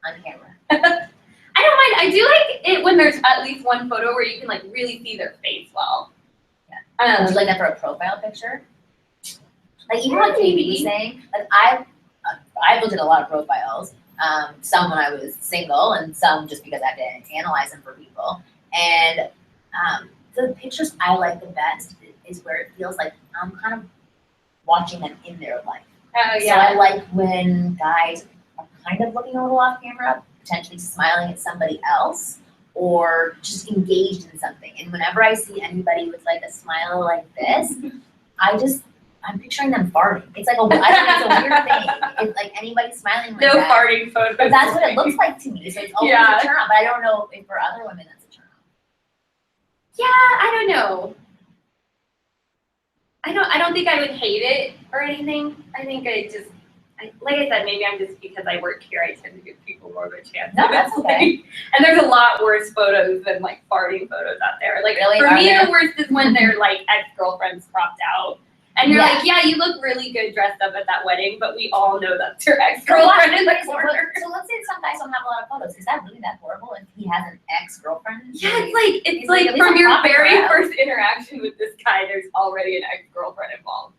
Speaker 1: on camera?
Speaker 3: I don't mind. I do like it when there's at least one photo where you can like really see their face well.
Speaker 1: Yeah. Would you like that for a profile picture? Like even what Katie was saying, like I've looked at a lot of profiles, some when I was single and some just because I had to analyze them for people. And the pictures I like the best is where it feels like I'm kind of watching them in their life.
Speaker 3: Oh,
Speaker 1: So I like when guys are kind of looking a little off camera, potentially smiling at somebody else, or just engaged in something. And whenever I see anybody with like a smile like this, I'm picturing them farting. It's like I think it's a weird thing. It's like anybody smiling like
Speaker 3: no
Speaker 1: that.
Speaker 3: farting photos.
Speaker 1: But that's what it looks like to me. So it's always
Speaker 3: Yeah.
Speaker 1: a turn on. But I don't know if for other women that's a turn on.
Speaker 3: Yeah, I don't know. I don't think I would hate it or anything. I think like I said, maybe I'm just because I work here, I tend to give people more of a chance.
Speaker 1: No, that's okay.
Speaker 3: And there's a lot worse photos than like farting photos out there. Like
Speaker 1: Really?
Speaker 3: for
Speaker 1: Are
Speaker 3: me,
Speaker 1: there?
Speaker 3: the worst is when they're like ex-girlfriends cropped out. And you're like, yeah, you look really good dressed up at that wedding, but we all know that's your ex-girlfriend in the corner.
Speaker 1: So let's say some guys don't have a lot of photos. Is that really that horrible if he has an ex-girlfriend?
Speaker 3: Yeah, it's
Speaker 1: He's
Speaker 3: like
Speaker 1: at least
Speaker 3: from
Speaker 1: I'm
Speaker 3: your
Speaker 1: talking
Speaker 3: very
Speaker 1: about.
Speaker 3: first interaction with this guy, there's already an ex-girlfriend involved.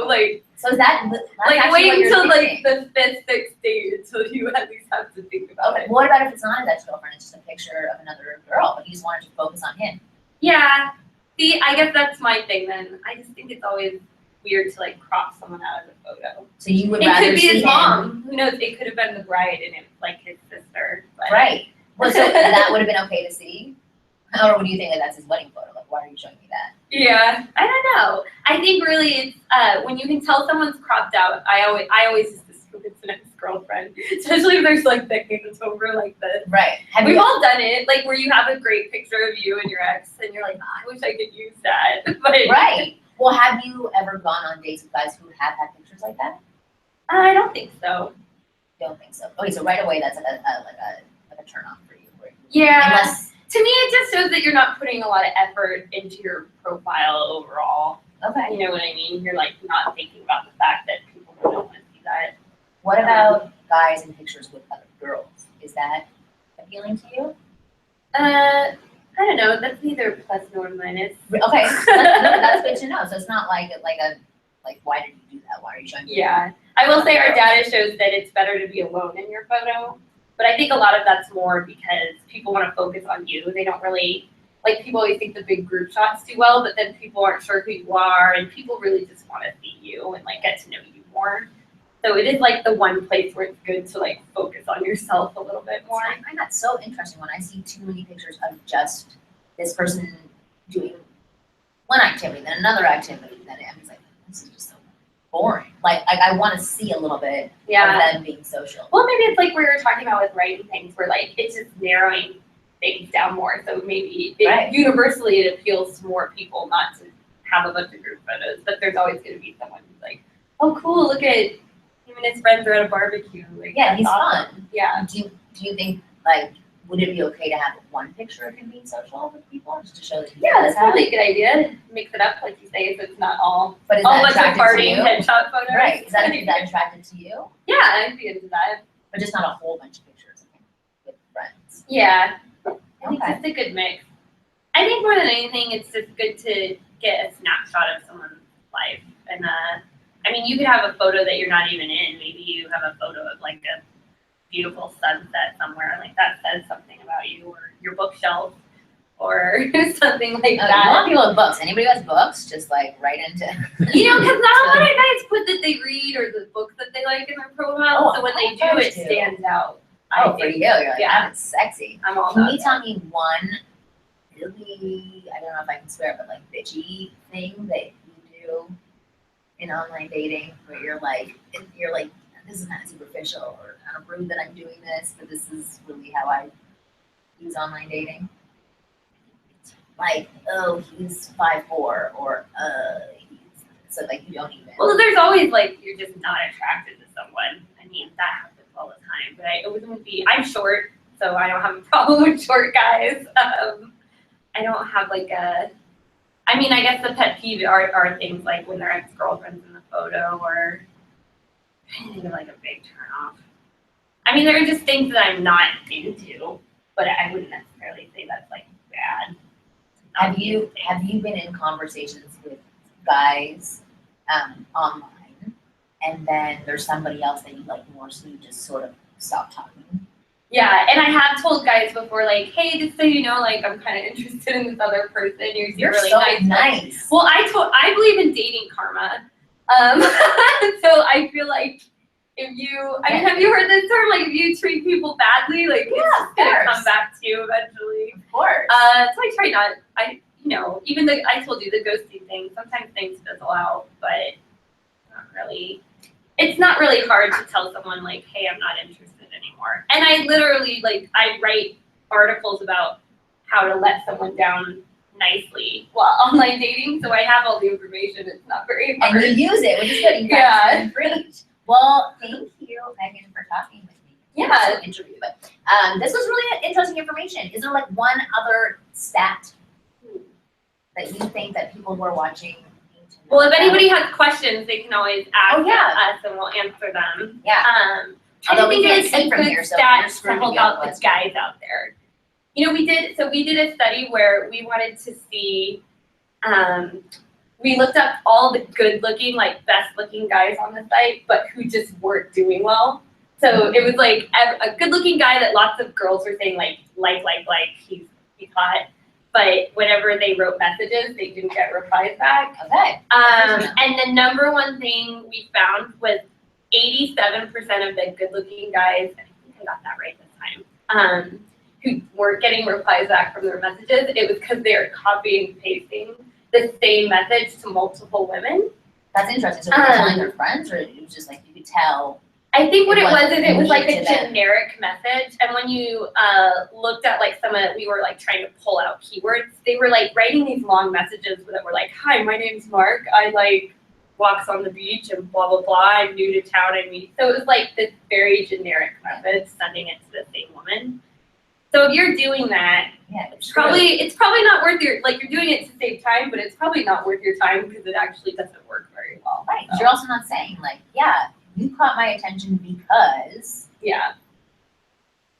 Speaker 3: Like
Speaker 1: So is that's actually
Speaker 3: wait
Speaker 1: what you're
Speaker 3: until
Speaker 1: thinking.
Speaker 3: like the fifth, sixth date until you at least have to think about
Speaker 1: Okay,
Speaker 3: it.
Speaker 1: what about if it's not his ex-girlfriend, it's just a picture of another girl, but he just wanted to focus on him?
Speaker 3: Yeah. See, I guess that's my thing then. I just think it's always weird to like crop someone out of a photo.
Speaker 1: So you would
Speaker 3: It
Speaker 1: rather
Speaker 3: could be
Speaker 1: see
Speaker 3: his
Speaker 1: him.
Speaker 3: mom. Who knows? It could have been the bride and it's like his sister. But
Speaker 1: Right. Well, so that would have been okay to see? Or would you think that that's his wedding photo? Like, why are you showing me that?
Speaker 3: Yeah, I don't know. I think really it's when you can tell someone's cropped out. I always just assume it's an ex-girlfriend, especially if there's like the hands over like this.
Speaker 1: Right.
Speaker 3: We've all done it, like where you have a great picture of you and your ex, and you're like, I wish I could use that. But
Speaker 1: Right. Well, have you ever gone on dates with guys who have had pictures like that?
Speaker 3: I don't think so.
Speaker 1: Don't think so. Okay, so right away that's like a turn on for you.
Speaker 3: Yeah.
Speaker 1: Unless,
Speaker 3: To me, it just shows that you're not putting a lot of effort into your profile overall.
Speaker 1: okay.
Speaker 3: You know what I mean? You're like not thinking about the fact that people don't want to see that.
Speaker 1: What about guys in pictures with other girls? Is that appealing to you?
Speaker 3: I don't know. That's neither plus nor minus.
Speaker 1: Okay, that's good to know. So it's not like why did you do that? Why are you showing me?
Speaker 3: Yeah. I will say our data shows that it's better to be alone in your photo. But I think a lot of that's more because people want to focus on you. They don't really, like people always think the big group shots do well, but then people aren't sure who you are and people really just want to see you and like get to know you more. So it is like the one place where it's good to like focus on yourself a little bit more.
Speaker 1: I find that so interesting when I see too many pictures of just this person doing one activity, then another activity, then I'm just like, this is just so boring. Like I want to see a little bit of them being social.
Speaker 3: Well, maybe it's like we were talking about with writing things where like it's just narrowing things down more. So maybe universally it appeals to more people not to have a bunch of group photos, but there's always going to be someone who's like, oh, cool, look at Him and his friends are at a barbecue. Like,
Speaker 1: Yeah,
Speaker 3: that's
Speaker 1: he's
Speaker 3: awesome.
Speaker 1: fun.
Speaker 3: Yeah.
Speaker 1: Do you think, like, would it be okay to have one picture of him being social with people, just to show that he
Speaker 3: Yeah,
Speaker 1: does
Speaker 3: that's
Speaker 1: have?
Speaker 3: probably a good idea. Mix it up, like you say, so it's not all
Speaker 1: But is
Speaker 3: all
Speaker 1: that
Speaker 3: bunch of
Speaker 1: attractive to
Speaker 3: partying
Speaker 1: you?
Speaker 3: headshot photos.
Speaker 1: Right, is that attractive to you?
Speaker 3: Yeah, I'd be into that.
Speaker 1: But just not a whole bunch of pictures of him with friends.
Speaker 3: Yeah. I think
Speaker 1: Okay.
Speaker 3: it's a good mix. I think more than anything, it's just good to get a snapshot of someone's life. And I mean, you could have a photo that you're not even in. Maybe you have a photo of like a beautiful sunset somewhere, like that says something about you, or your bookshelf, or something like
Speaker 1: You
Speaker 3: that.
Speaker 1: want people with books. Anybody who has books, just like right into.
Speaker 3: You know, because not a lot of guys put that they read or the books that they like in their profile.
Speaker 1: Oh,
Speaker 3: So when they do,
Speaker 1: guys
Speaker 3: it
Speaker 1: do.
Speaker 3: stands out.
Speaker 1: Oh,
Speaker 3: I
Speaker 1: for you,
Speaker 3: think.
Speaker 1: you're like,
Speaker 3: Yeah.
Speaker 1: that's sexy.
Speaker 3: I'm all
Speaker 1: Can
Speaker 3: about
Speaker 1: you
Speaker 3: that.
Speaker 1: tell me one really, I don't know if I can swear, but like bitchy thing that you do in online dating where you're like, this is kind of superficial or kind of rude that I'm doing this, but this is really how I use online dating? Like, oh, he's 5'4", or so like you don't even.
Speaker 3: Well, there's always like you're just not attracted to someone. I mean, that happens all the time. But it wouldn't be. I'm short, so I don't have a problem with short guys. I don't have like a. I mean, I guess the pet peeve are things like when their ex-girlfriend's in the photo, or I think of like a big turnoff. I mean, there are just things that I'm not into, but I wouldn't necessarily say that's like bad.
Speaker 1: Have you been in conversations with guys online, and then there's somebody else that you like more, so you just sort of stop talking?
Speaker 3: Yeah, and I have told guys before, like, hey, just so you know, like, I'm kind of interested in this other person.
Speaker 1: You're
Speaker 3: really
Speaker 1: so
Speaker 3: nice.
Speaker 1: nice.
Speaker 3: Well, I believe in dating karma. So I feel like if you, I mean, have you heard this term? Like, if you treat people badly, like,
Speaker 1: Yeah,
Speaker 3: it's
Speaker 1: of
Speaker 3: gonna
Speaker 1: course.
Speaker 3: come back to you eventually.
Speaker 1: Of course.
Speaker 3: So I try not. Even I told you the ghosting thing. Sometimes things fizzle out, but not really. It's not really hard to tell someone like, hey, I'm not interested anymore. And I literally I write articles about how to let someone down nicely while online dating. So I have all the information. It's not very hard.
Speaker 1: And you use it, which is good. You
Speaker 3: Yeah.
Speaker 1: preach. Well, thank you, Megan, for talking with me.
Speaker 3: Yeah.
Speaker 1: It's an interview, but this was really interesting information. Is there like one other stat that you think that people who are watching need to know
Speaker 3: Well, if
Speaker 1: about?
Speaker 3: anybody has questions, they can always ask
Speaker 1: Oh, yeah.
Speaker 3: us and we'll answer them.
Speaker 1: Yeah.
Speaker 3: I
Speaker 1: Although we
Speaker 3: think
Speaker 1: can't
Speaker 3: it's
Speaker 1: see
Speaker 3: a
Speaker 1: from
Speaker 3: good
Speaker 1: here, so
Speaker 3: stat
Speaker 1: you're
Speaker 3: to
Speaker 1: screwed
Speaker 3: help
Speaker 1: if you have
Speaker 3: out the
Speaker 1: questions.
Speaker 3: guys out there. You know, we did a study where we wanted to see, we looked up all the good-looking, like best-looking guys on the site, but who just weren't doing well. So it was like a good-looking guy that lots of girls were saying like he's hot, but whenever they wrote messages, they didn't get replies back.
Speaker 1: Okay.
Speaker 3: And the number one thing we found was 87% of the good-looking guys, I think I got that right this time, who weren't getting replies back from their messages, it was because they were copying and pasting the same message to multiple women.
Speaker 1: That's interesting. So were they telling their friends, or it was just like you could tell?
Speaker 3: I think what
Speaker 1: It
Speaker 3: it was
Speaker 1: wasn't
Speaker 3: is it was like
Speaker 1: unique
Speaker 3: a
Speaker 1: to them.
Speaker 3: generic message, and when you looked at like some of it, we were like trying to pull out keywords. They were like writing these long messages that were like, "Hi, my name's Mark. I like walks on the beach and blah blah blah. I'm new to town. I meet." So it was like this very generic message, sending it to the same woman. So if you're doing that,
Speaker 1: Yeah.
Speaker 3: it's probably not worth your, like, you're doing it to save time, but it's probably not worth your time because it actually doesn't work very well.
Speaker 1: Right.
Speaker 3: So,
Speaker 1: You're also not saying like, yeah, you caught my attention because
Speaker 3: yeah.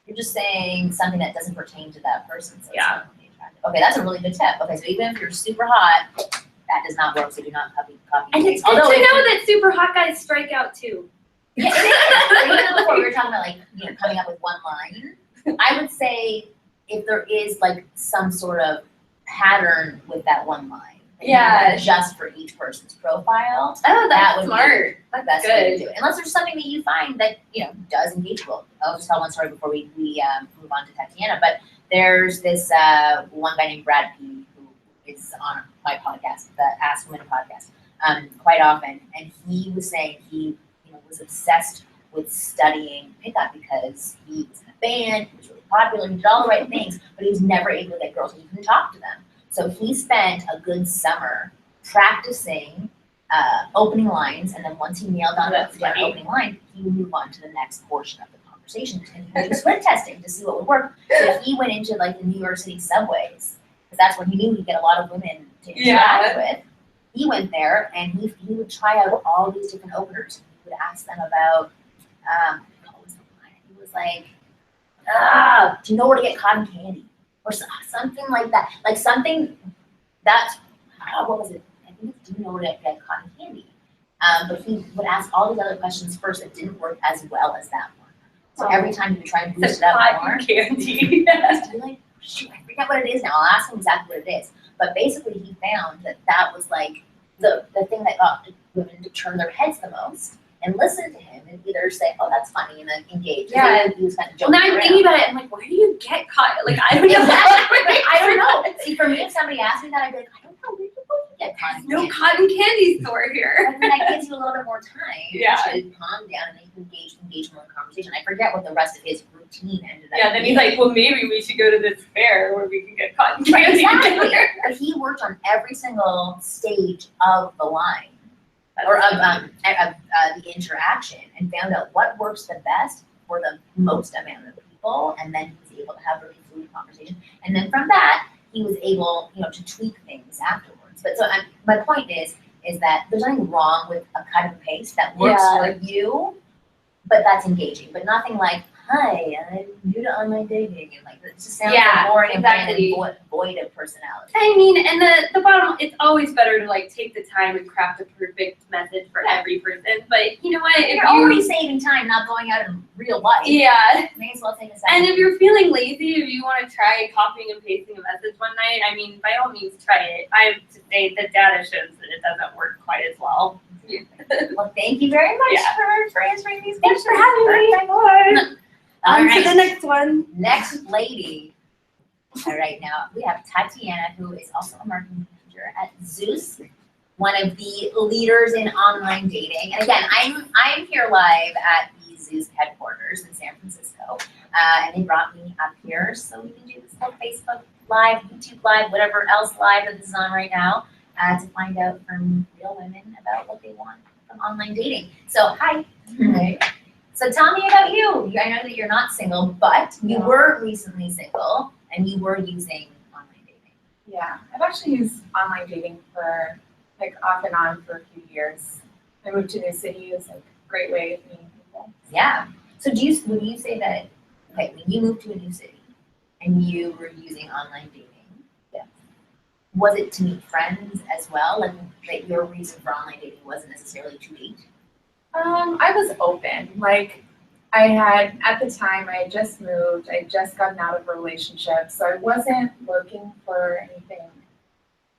Speaker 1: you're just saying something that doesn't pertain to that person. So it's
Speaker 3: Yeah.
Speaker 1: not really attractive. Okay, that's a really good tip. Okay, so even if you're super hot, that does not work. So do not copy.
Speaker 3: And it's good
Speaker 1: Although
Speaker 3: to
Speaker 1: if
Speaker 3: know
Speaker 1: you-
Speaker 3: that super hot guys strike out too.
Speaker 1: Yeah, it is. Even before we were talking about like, coming up with one line, I would say if there is like some sort of pattern with that one line, that you
Speaker 3: Yeah.
Speaker 1: adjust for each person's profile.
Speaker 3: Oh,
Speaker 1: That
Speaker 3: that's
Speaker 1: would be
Speaker 3: smart.
Speaker 1: That's
Speaker 3: That's
Speaker 1: the way to
Speaker 3: good.
Speaker 1: do it. Unless there's something that you find that, does engage people. I'll just tell one story before we move on to Tatiana. But there's this one guy named Brad P who is on my podcast, the Ask Women podcast, quite often. And he was saying he was obsessed with studying pickup because he was in a band, he was really popular, he did all the right things, but he was never able to get girls, he couldn't talk to them. So he spent a good summer practicing opening lines, and then once he nailed down
Speaker 3: That's
Speaker 1: the
Speaker 3: funny.
Speaker 1: opening line, he would move on to the next portion of the conversation. And he would do split testing to see what would work. So he went into like the New York City subways, because that's when he knew he'd get a lot of women to interact with. He went there and he would try out all these different openers. He would ask them about, what was the line? He was like, do you know where to get cotton candy? Or something like that. Like something that's, what was it? I think it's, do you know where to get cotton candy? But he would ask all these other questions first that didn't work as well as that one. So every time he would try and boost it up more.
Speaker 3: Candy.
Speaker 1: Like, shoot, I forget what it is now. I'll ask him exactly what it is. But basically he found that was like the thing that got women to turn their heads the most and listen to him and either say, oh, that's funny, and then engage.
Speaker 3: Yeah.
Speaker 1: He was kind of
Speaker 3: Well,
Speaker 1: joking
Speaker 3: now I'm
Speaker 1: around.
Speaker 3: thinking about it. I'm like, where do you get cotton? Like, I don't know.
Speaker 1: Exactly. I don't know. See, for me, if somebody asked me that, I'd be like, I don't know. Where do you get cotton
Speaker 3: No
Speaker 1: candy?
Speaker 3: cotton candy store here.
Speaker 1: But then that gives you a little bit more time
Speaker 3: Yeah.
Speaker 1: to calm down and then you can engage more in the conversation. I forget what the rest of his routine ended up
Speaker 3: Yeah, then he's
Speaker 1: being.
Speaker 3: like, well, maybe we should go to this fair where we can get cotton candy.
Speaker 1: Exactly. But he worked on every single stage of the line or of the interaction and found out what works the best for the most amount of people, and then he was able to have a really fluid conversation. And then from that, he was able, to tweak things afterwards. But so my point is that there's nothing wrong with a cut and paste that works for you, but that's engaging. But nothing like, hi, I'm new to online dating, and like it just sounds boring
Speaker 3: exactly.
Speaker 1: and void of personality.
Speaker 3: I mean, and the bottom, it's always better to like take the time and craft a perfect message for every person. But you know what? If
Speaker 1: You're already saving time, not going out in real life.
Speaker 3: Yeah.
Speaker 1: May as well take a second.
Speaker 3: And if you're feeling lazy, if you want to try copying and pasting a message one night, I mean, by all means, try it. I have to say the data shows that it doesn't work quite as well.
Speaker 1: Well, thank you very much for answering these questions.
Speaker 3: Thanks for having me. On to the next one.
Speaker 1: Next lady. All right, now we have Tatiana, who is also a marketing manager at Zeus, one of the leaders in online dating. And again, I'm here live at the Zeus headquarters in San Francisco, and they brought me up here so we can do this whole Facebook Live, YouTube Live, whatever else live that this is on right now, to find out from real women about what they want from online dating. So hi. So tell me about you. I know that you're not single, but you were recently single and you were using online dating.
Speaker 4: Yeah, I've actually used online dating for like off and on for a few years. I moved to a new city. It was like a great way of meeting people.
Speaker 1: Yeah. So would you say that, okay, when you moved to a new city and you were using online dating, was it to meet friends as well? Like that your reason for online dating wasn't necessarily to date?
Speaker 4: I was open. Like I had, at the time, I had just moved. I had just gotten out of a relationship. So I wasn't looking for anything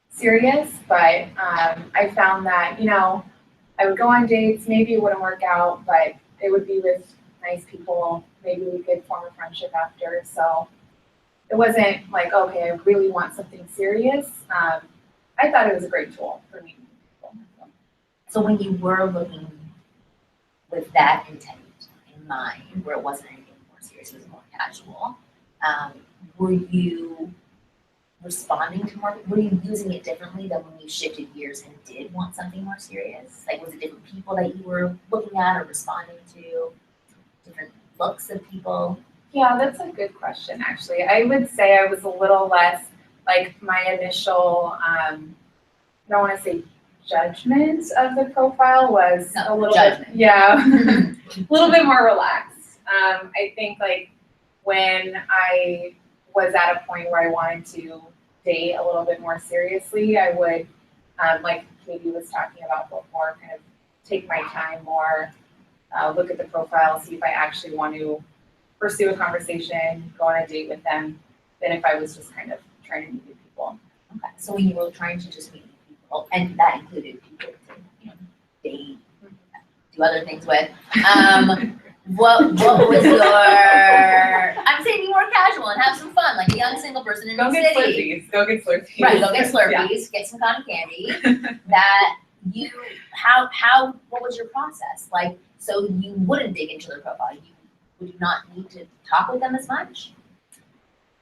Speaker 4: serious, but I found that, I would go on dates. Maybe it wouldn't work out, but it would be with nice people. Maybe we could form a friendship after. So it wasn't like, okay, I really want something serious. I thought it was a great tool for meeting people.
Speaker 1: So when you were looking with that intent in mind, where it wasn't anything more serious, it was more casual, were you responding to more, were you using it differently than when you shifted gears and did want something more serious? Like, was it different people that you were looking at or responding to, different looks of people?
Speaker 4: Yeah, that's a good question, actually. I would say I was a little less, like my initial, I don't want to say judgment of the profile was a little bit, a little bit more relaxed. I think like when I was at a point where I wanted to date a little bit more seriously, I would, like Katie was talking about before, kind of take my time more, look at the profile, see if I actually want to pursue a conversation, go on a date with them, than if I was just kind of trying to meet new people.
Speaker 1: Okay, so when you were trying to just meet people, and that included people to, date, do other things with, what was your, I'm saying be more casual and have some fun, like a young single person in
Speaker 4: Go
Speaker 1: the
Speaker 4: get
Speaker 1: city.
Speaker 4: Slurpees. Go get Slurpees.
Speaker 1: Right, go get Slurpees,
Speaker 4: Yeah.
Speaker 1: get some cotton candy. What was your process? Like, so you wouldn't dig into their profile, would you not need to talk with them as much?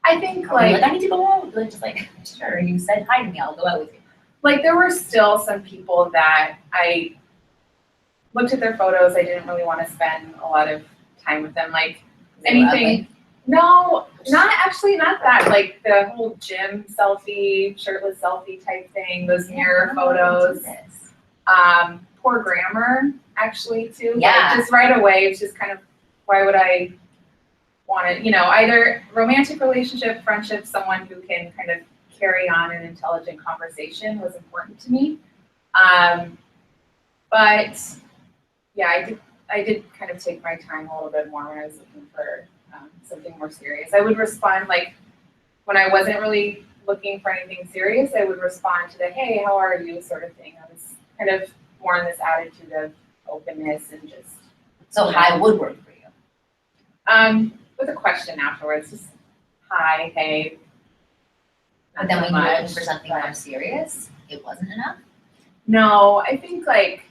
Speaker 4: I think
Speaker 1: Or were you
Speaker 4: like
Speaker 1: I need to go out, like, just like, sure, you said hi to me, I'll go out with you.
Speaker 4: like there were still some people that I looked at their photos, I didn't really want to spend a lot of time with them, like
Speaker 1: They were ugly?
Speaker 4: anything. No, not that, like the whole gym selfie, shirtless selfie type thing, those mirror photos. Poor grammar, actually, too.
Speaker 1: Yeah.
Speaker 4: Like, just right away, it's just kind of, why would I want to, either romantic relationship, friendship, someone who can kind of carry on an intelligent conversation was important to me. But yeah, I did kind of take my time a little bit more when I was looking for something more serious. I would respond, like, when I wasn't really looking for anything serious, I would respond to the, hey, how are you, sort of thing. I was kind of more in this attitude of openness and just.
Speaker 1: So hi would work for you?
Speaker 4: With a question afterwards, just hi, hey.
Speaker 1: But then
Speaker 4: not
Speaker 1: when
Speaker 4: so
Speaker 1: you were looking
Speaker 4: much,
Speaker 1: for something
Speaker 4: but-
Speaker 1: more serious, it wasn't enough?
Speaker 4: No, I think like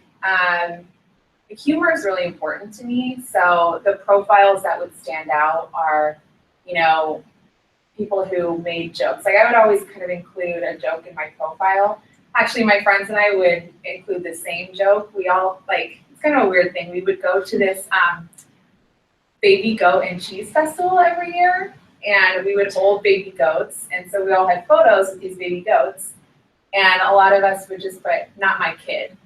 Speaker 4: humor is really important to me. So the profiles that would stand out are, people who made jokes. Like I would always kind of include a joke in my profile. Actually, my friends and I would include the same joke. We all it's kind of a weird thing. We would go to this baby goat and cheese festival every year, and we would hold baby goats. And so we all had photos with these baby goats. And a lot of us would just put, not my kid,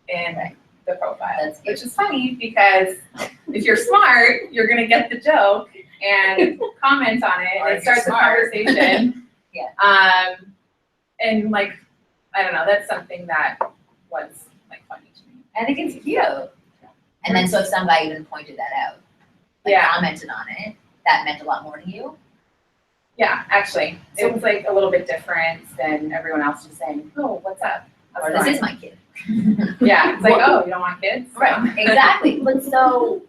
Speaker 4: in the profile, which is funny because if you're smart, you're going to get the joke and comment on it, and it starts a conversation.
Speaker 1: Yeah.
Speaker 4: And I don't know, that's something that was funny to me.
Speaker 1: I think it's cute. And then so if some guy even pointed that out, commented on it, that meant a lot more to you?
Speaker 4: Yeah, actually, it was a little bit different than everyone else just saying, oh, what's up?
Speaker 1: Or this is my kid.
Speaker 4: Yeah, it's like, oh, you don't want kids?
Speaker 1: Right, exactly. But so,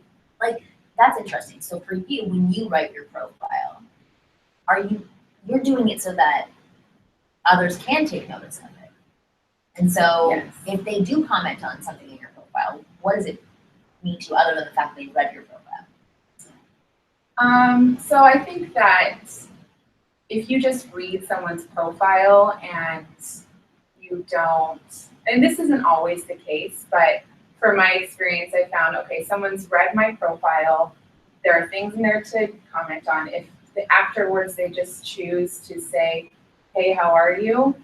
Speaker 1: that's interesting. So for you, when you write your profile, you're doing it so that others can take notice of it. And so
Speaker 4: Yes.
Speaker 1: if they do comment on something in your profile, what does it mean to you other than the fact that they read your profile?
Speaker 4: So I think that if you just read someone's profile and you don't, and this isn't always the case, but from my experience, I found, okay, someone's read my profile, there are things in there to comment on. If afterwards they just choose to say, hey, how are you?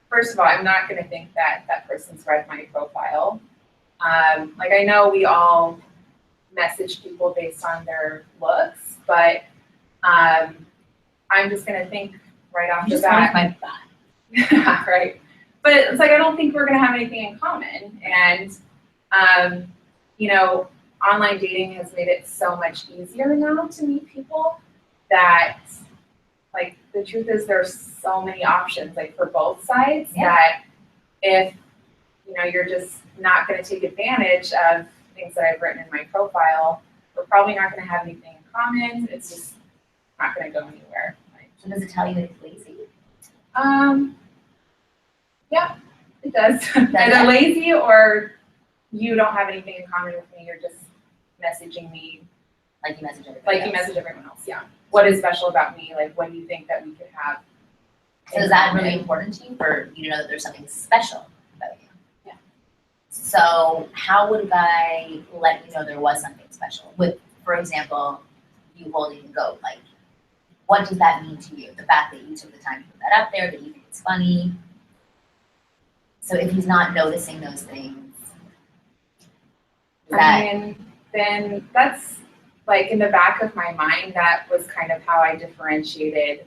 Speaker 4: First of all, I'm not going to think that that person's read my profile. I know we all message people based on their looks, but I'm just going to think right off the bat.
Speaker 1: My butt.
Speaker 4: Yeah, right. But it's I don't think we're going to have anything in common. And, online dating has made it so much easier now to meet people that, the truth is there's so many options, for both sides, that if, you're just not going to take advantage of things that I've written in my profile, we're probably not going to have anything in common. It's just not going to go anywhere.
Speaker 1: So does it tell you it's lazy?
Speaker 4: Yeah, it does. Either lazy or you don't have anything in common with me. You're just messaging me
Speaker 1: like you message everybody else.
Speaker 4: You message everyone else. Yeah. What is special about me? What do you think that we could have?
Speaker 1: So is that really important to you for you to know that there's something special about you?
Speaker 4: Yeah.
Speaker 1: So how would a guy let you know there was something special? With, for example, you holding a goat, what does that mean to you? The fact that you took the time to put that up there, that you think it's funny. So if he's not noticing those things,
Speaker 4: then that's in the back of my mind, that was kind of how I differentiated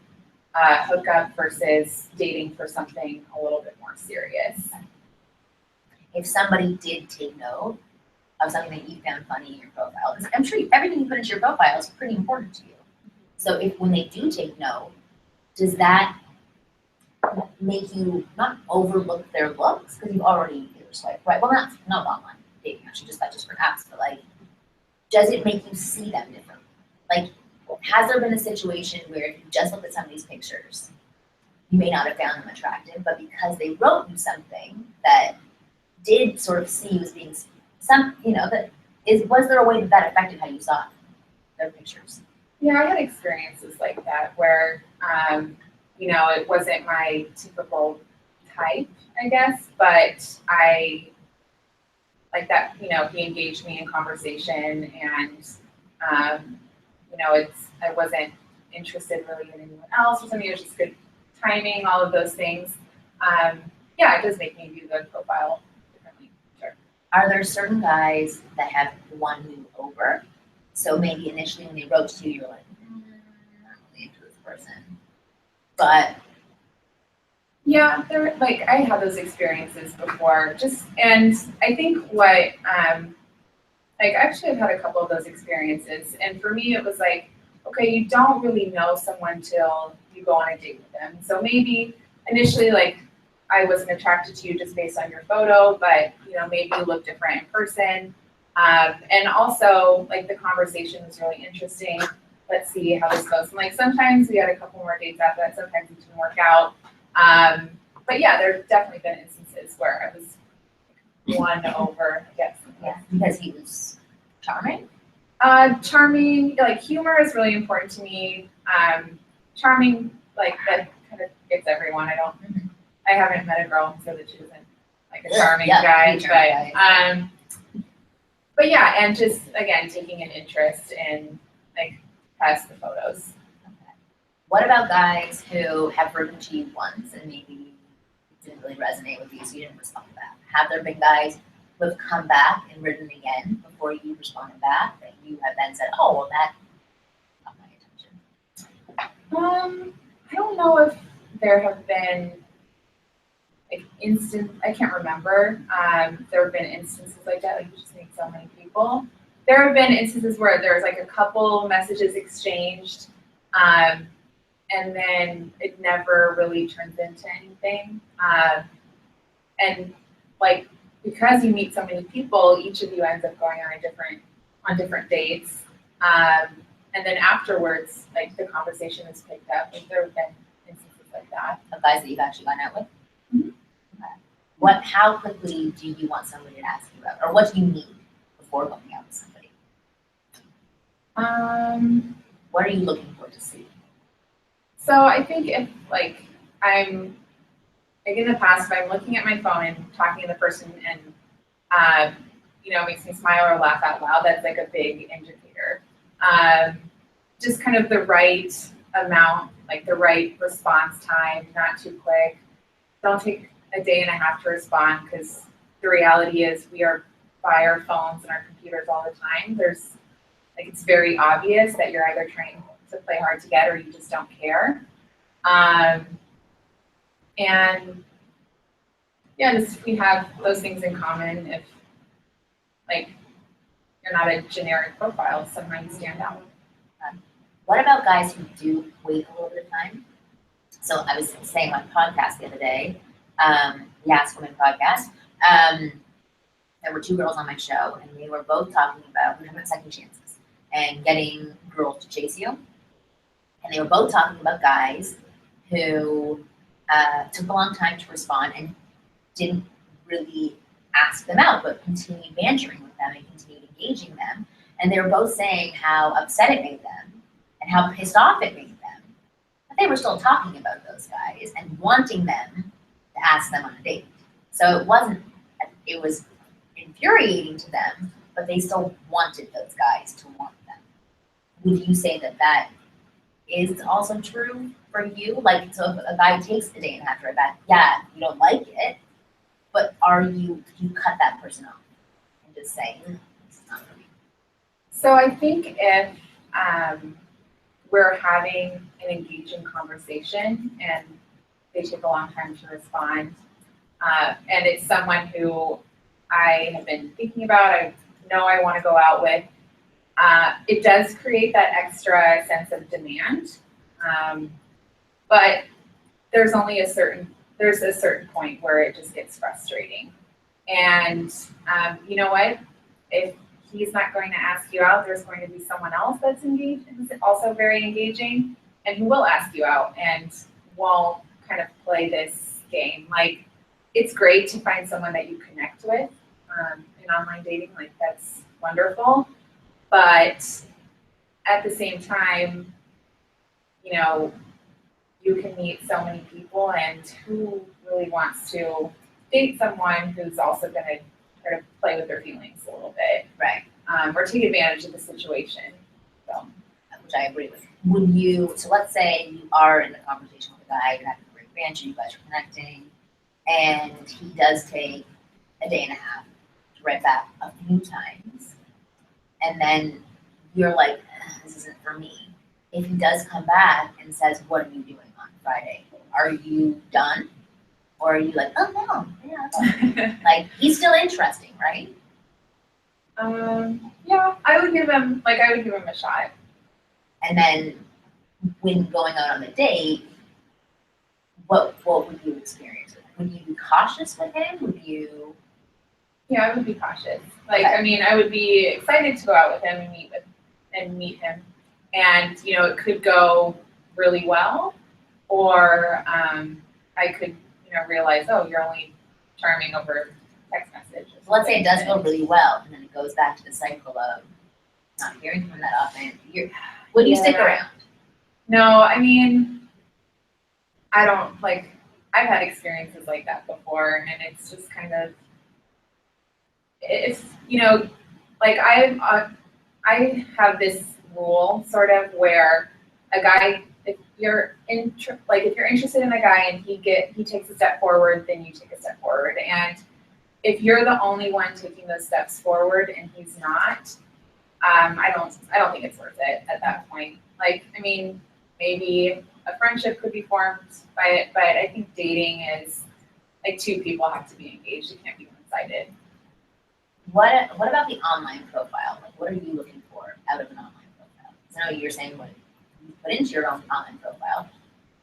Speaker 4: hookup versus dating for something a little bit more serious.
Speaker 1: If somebody did take note of something that you found funny in your profile, because I'm sure everything you put into your profile is pretty important to you. So when they do take note, does that make you not overlook their looks because you already swipe right? Well, not online dating actually, just for apps, but does it make you see them differently? Has there been a situation where if you just looked at somebody's pictures, you may not have found them attractive, but because they wrote you something that did sort of see you as being was there a way that affected how you saw their pictures?
Speaker 4: Yeah, I had experiences like that where, it wasn't my typical type, I guess, but I like that, he engaged me in conversation and, I wasn't interested really in anyone else or something. It was just good timing, all of those things. Yeah, it does make me view the profile differently. Sure.
Speaker 1: Are there certain guys that have won you over? So maybe initially when they wrote to you, you're like, I'm not really into this person. But
Speaker 4: Yeah, I had those experiences before. And I think what, actually I've had a couple of those experiences. And for me, it was like, okay, you don't really know someone till you go on a date with them. So maybe initially, I wasn't attracted to you just based on your photo, but, maybe you look different in person. And also, the conversation was really interesting. Let's see how this goes. And, sometimes we had a couple more dates after that. Sometimes it didn't work out. But yeah, there have definitely been instances where I was won over, I guess.
Speaker 1: yeah, because he was charming.
Speaker 4: Charming, humor is really important to me. Charming, that kind of gets everyone. I haven't met a girl who said that she wasn't a charming guy, but yeah, and just again taking an interest in past the photos.
Speaker 1: Okay. What about guys who have written to you once and maybe it didn't really resonate with you, so you didn't respond back? Have there been guys who have come back and written again before you responded back that you have then said, oh, well, that got my attention?
Speaker 4: I don't know if there have been I can't remember. There have been instances like that, you just meet so many people. There have been instances where there's a couple messages exchanged, and then it never really turns into anything. And because you meet so many people, each of you ends up going on different dates. And then afterwards, the conversation is picked up. There have been instances like that.
Speaker 1: Of guys that you've actually gone out with?
Speaker 4: Mhm.
Speaker 1: Okay. How quickly do you want somebody to ask you out? Or what do you need before going out with somebody? What are you looking for to see?
Speaker 4: So I think if I'm in the past, if I'm looking at my phone and talking to the person and it makes me smile or laugh out loud, that's a big indicator. Just kind of the right amount, the right response time, not too quick. Don't take a day and a half to respond, because the reality is we are by our phones and our computers all the time. There's it's very obvious that you're either trying to play hard to get or you just don't care. And yeah, just we have those things in common. If you're not a generic profile, some might stand out.
Speaker 1: What about guys who do wait a little bit of time? So I was saying on a podcast the other day, the Ask Women podcast, there were two girls on my show, and they were both talking about second chances and getting girls to chase you. And they were both talking about guys who took a long time to respond and didn't really ask them out, but continued bantering with them and continued engaging them. And they were both saying how upset it made them and how pissed off it made them. But they were still talking about those guys and wanting them to ask them on a date. So it was infuriating to them, but they still wanted those guys to want them. Would you say that is also true for you? So if a guy takes a day and a half to write back, yeah, you don't like it, but you cut that person off and just say, this is not for me?
Speaker 4: So I think if we're having an engaging conversation and they take a long time to respond, and it's someone who I have been thinking about, I know I want to go out with, it does create that extra sense of demand. But there's only a certain point where it just gets frustrating. And you know what? If he's not going to ask you out, there's going to be someone else that's engaged, who's also very engaging, and who will ask you out and will kind of play this game. It's great to find someone that you connect with in online dating. That's wonderful. But at the same time, you can meet so many people, and who really wants to date someone who's also gonna try to play with their feelings a little bit,
Speaker 1: Right,
Speaker 4: or take advantage of the situation, so.
Speaker 1: which I agree with. Would you, so let's say you are in a conversation with a guy, you're having a great banter, you guys are connecting, and he does take a day and a half to write back a few times, and then you're like, this isn't for me. If he does come back and says, what are you doing on Friday? Are you done? Or are you like, oh no, yeah, like he's still interesting, right?
Speaker 4: Yeah, I would give him a shot.
Speaker 1: And then when going out on a date, what would you experience with him? Would you be cautious with him? Would you?
Speaker 4: Yeah, I would be cautious. Like,
Speaker 1: Okay.
Speaker 4: I mean, I would be excited to go out with him and meet him. And, it could go really well, or I could, realize, oh, you're only charming over text message.
Speaker 1: So let's say it does go really well, and then it goes back to the cycle of not hearing from him that often. Would you stick
Speaker 4: Yeah.
Speaker 1: around?
Speaker 4: No, I mean, I don't, like, I've had experiences like that before, and it's just kind of, it's, like I have this rule sort of where a guy, if you're interested in a guy and he takes a step forward, then you take a step forward. And if you're the only one taking those steps forward and he's not, I don't think it's worth it at that point. Like, I mean, maybe a friendship could be formed by it, but I think dating is like two people have to be engaged. It can't be one-sided.
Speaker 1: What about the online profile? Like, what are you looking for out of an online profile? 'Cause I know you're saying what you put into your own online profile,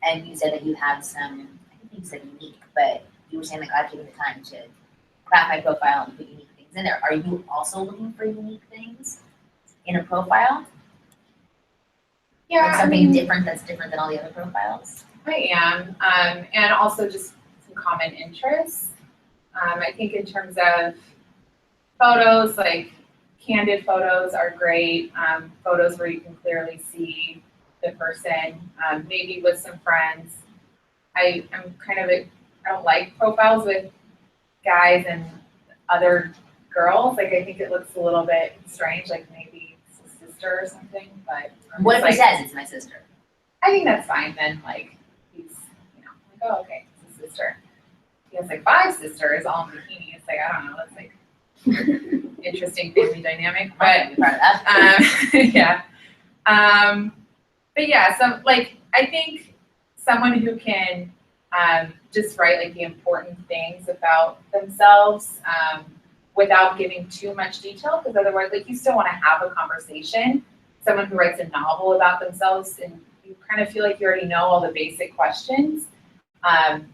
Speaker 1: and you said that you have some, I think you said unique, but you were saying like I've taken the time to craft my profile and put unique things in there. Are you also looking for unique things in a profile?
Speaker 4: Yeah,
Speaker 1: Like something different that's different than all the other profiles?
Speaker 4: I am, and also just some common interests. I think in terms of photos, like candid photos are great. Photos where you can clearly see the person, maybe with some friends. I don't like profiles with guys and other girls. Like, I think it looks a little bit strange, like maybe it's a sister or something, but.
Speaker 1: What if he says it's my sister?
Speaker 4: I think that's fine then, like, he's, like, oh, okay, it's a sister. He has like 5 sisters all in bikini. It's like, I don't know, that's like interesting family dynamic, but
Speaker 1: Be part of that.
Speaker 4: yeah. But yeah, so like, I think someone who can just write like the important things about themselves without giving too much detail, because otherwise, like, you still want to have a conversation. Someone who writes a novel about themselves and you kind of feel like you already know all the basic questions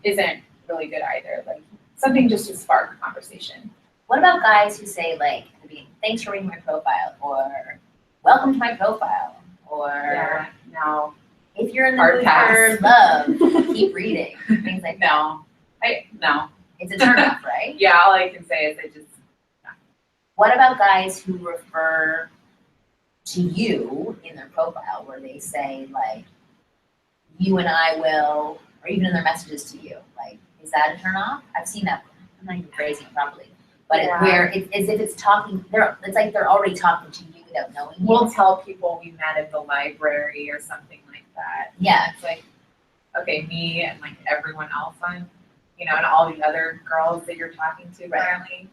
Speaker 4: isn't really good either. Like, something just to spark a conversation.
Speaker 1: What about guys who say like, at the beginning, thanks for reading my profile, or welcome to my profile, or
Speaker 4: Yeah, no,
Speaker 1: if you're in the
Speaker 4: Hard
Speaker 1: mood
Speaker 4: pass.
Speaker 1: for love, keep reading, things like that.
Speaker 4: no.
Speaker 1: It's a turnoff, right?
Speaker 4: Yeah, all I can say is I just,
Speaker 1: What about guys who refer to you in their profile, where they say like, you and I will, or even in their messages to you, like, is that a turnoff? I've seen that. I'm not even phrasing it properly, but
Speaker 4: Yeah.
Speaker 1: where it's as if it's talking. It's like they're already talking to you without knowing you.
Speaker 4: we'll tell people we met at the library or something like that.
Speaker 1: Yeah.
Speaker 4: It's like, okay, me and like everyone else on, and all the other girls that you're talking to
Speaker 1: Right.
Speaker 4: currently.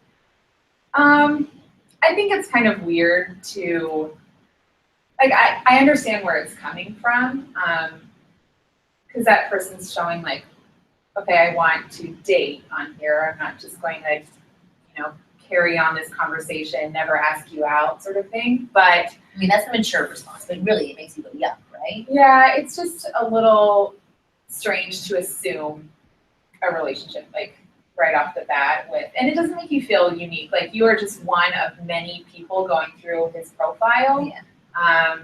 Speaker 4: I think it's kind of weird to, like, I understand where it's coming from, because that person's showing like, okay, I want to date on here. I'm not just going to, carry on this conversation, never ask you out sort of thing. But
Speaker 1: I mean, that's the mature response, but really it makes you go yuck, right?
Speaker 4: yeah, it's just a little strange to assume a relationship like right off the bat with, and it doesn't make you feel unique. Like, you are just one of many people going through his profile.
Speaker 1: Yeah.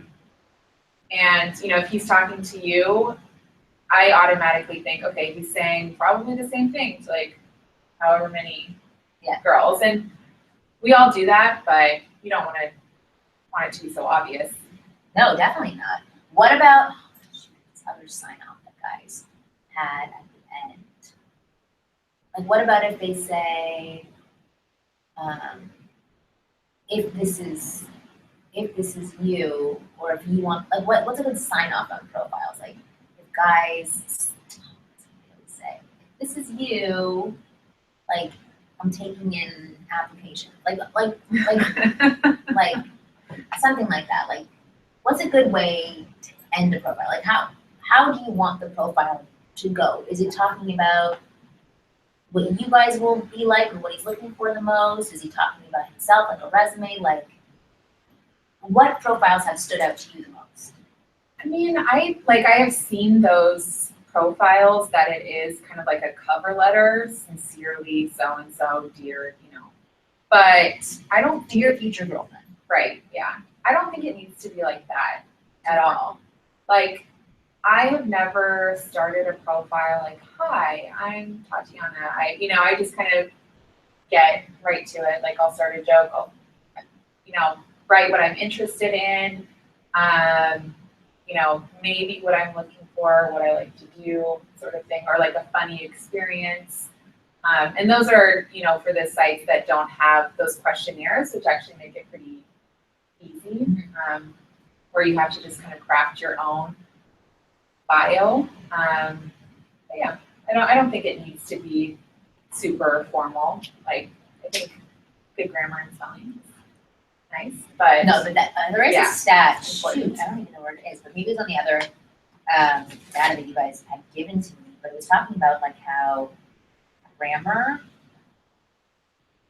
Speaker 4: And if he's talking to you, I automatically think, okay, he's saying probably the same thing to like however many girls, and we all do that, but you don't want it to be so obvious.
Speaker 1: No, definitely not. What about, I'll just sign off that guys had at the end. Like, what about if they say, if this is you, or if you want, like, what's a good sign off on profiles? Like, if guys say, if this is you, like, I'm taking in applications, like something like that. Like, what's a good way to end a profile? Like, how do you want the profile to go? Is it talking about what you guys will be like, or what he's looking for the most? Is he talking about himself, like a resume? Like, what profiles have stood out to you the most?
Speaker 4: I mean, I have seen those profiles that it is kind of like a cover letter, sincerely so-and-so, dear, but I don't think
Speaker 1: Dear future girlfriend.
Speaker 4: Right, yeah. I don't think it needs to be like that at all. Like, I have never started a profile like, hi, I'm Tatiana. I just kind of get right to it. Like, I'll start a joke, I'll, write what I'm interested in, maybe what I'm looking for, what I like to do, sort of thing, or like a funny experience. And those are, for the sites that don't have those questionnaires, which actually make it pretty easy, where you have to just kind of craft your own bio. But yeah, I don't think it needs to be super formal. Like, I think good grammar and spelling is nice, but
Speaker 1: No, but there is a stat. Shoot,
Speaker 4: Important.
Speaker 1: I don't even know where it is, but maybe it was on the other data that you guys had given to me. But it was talking about like how grammar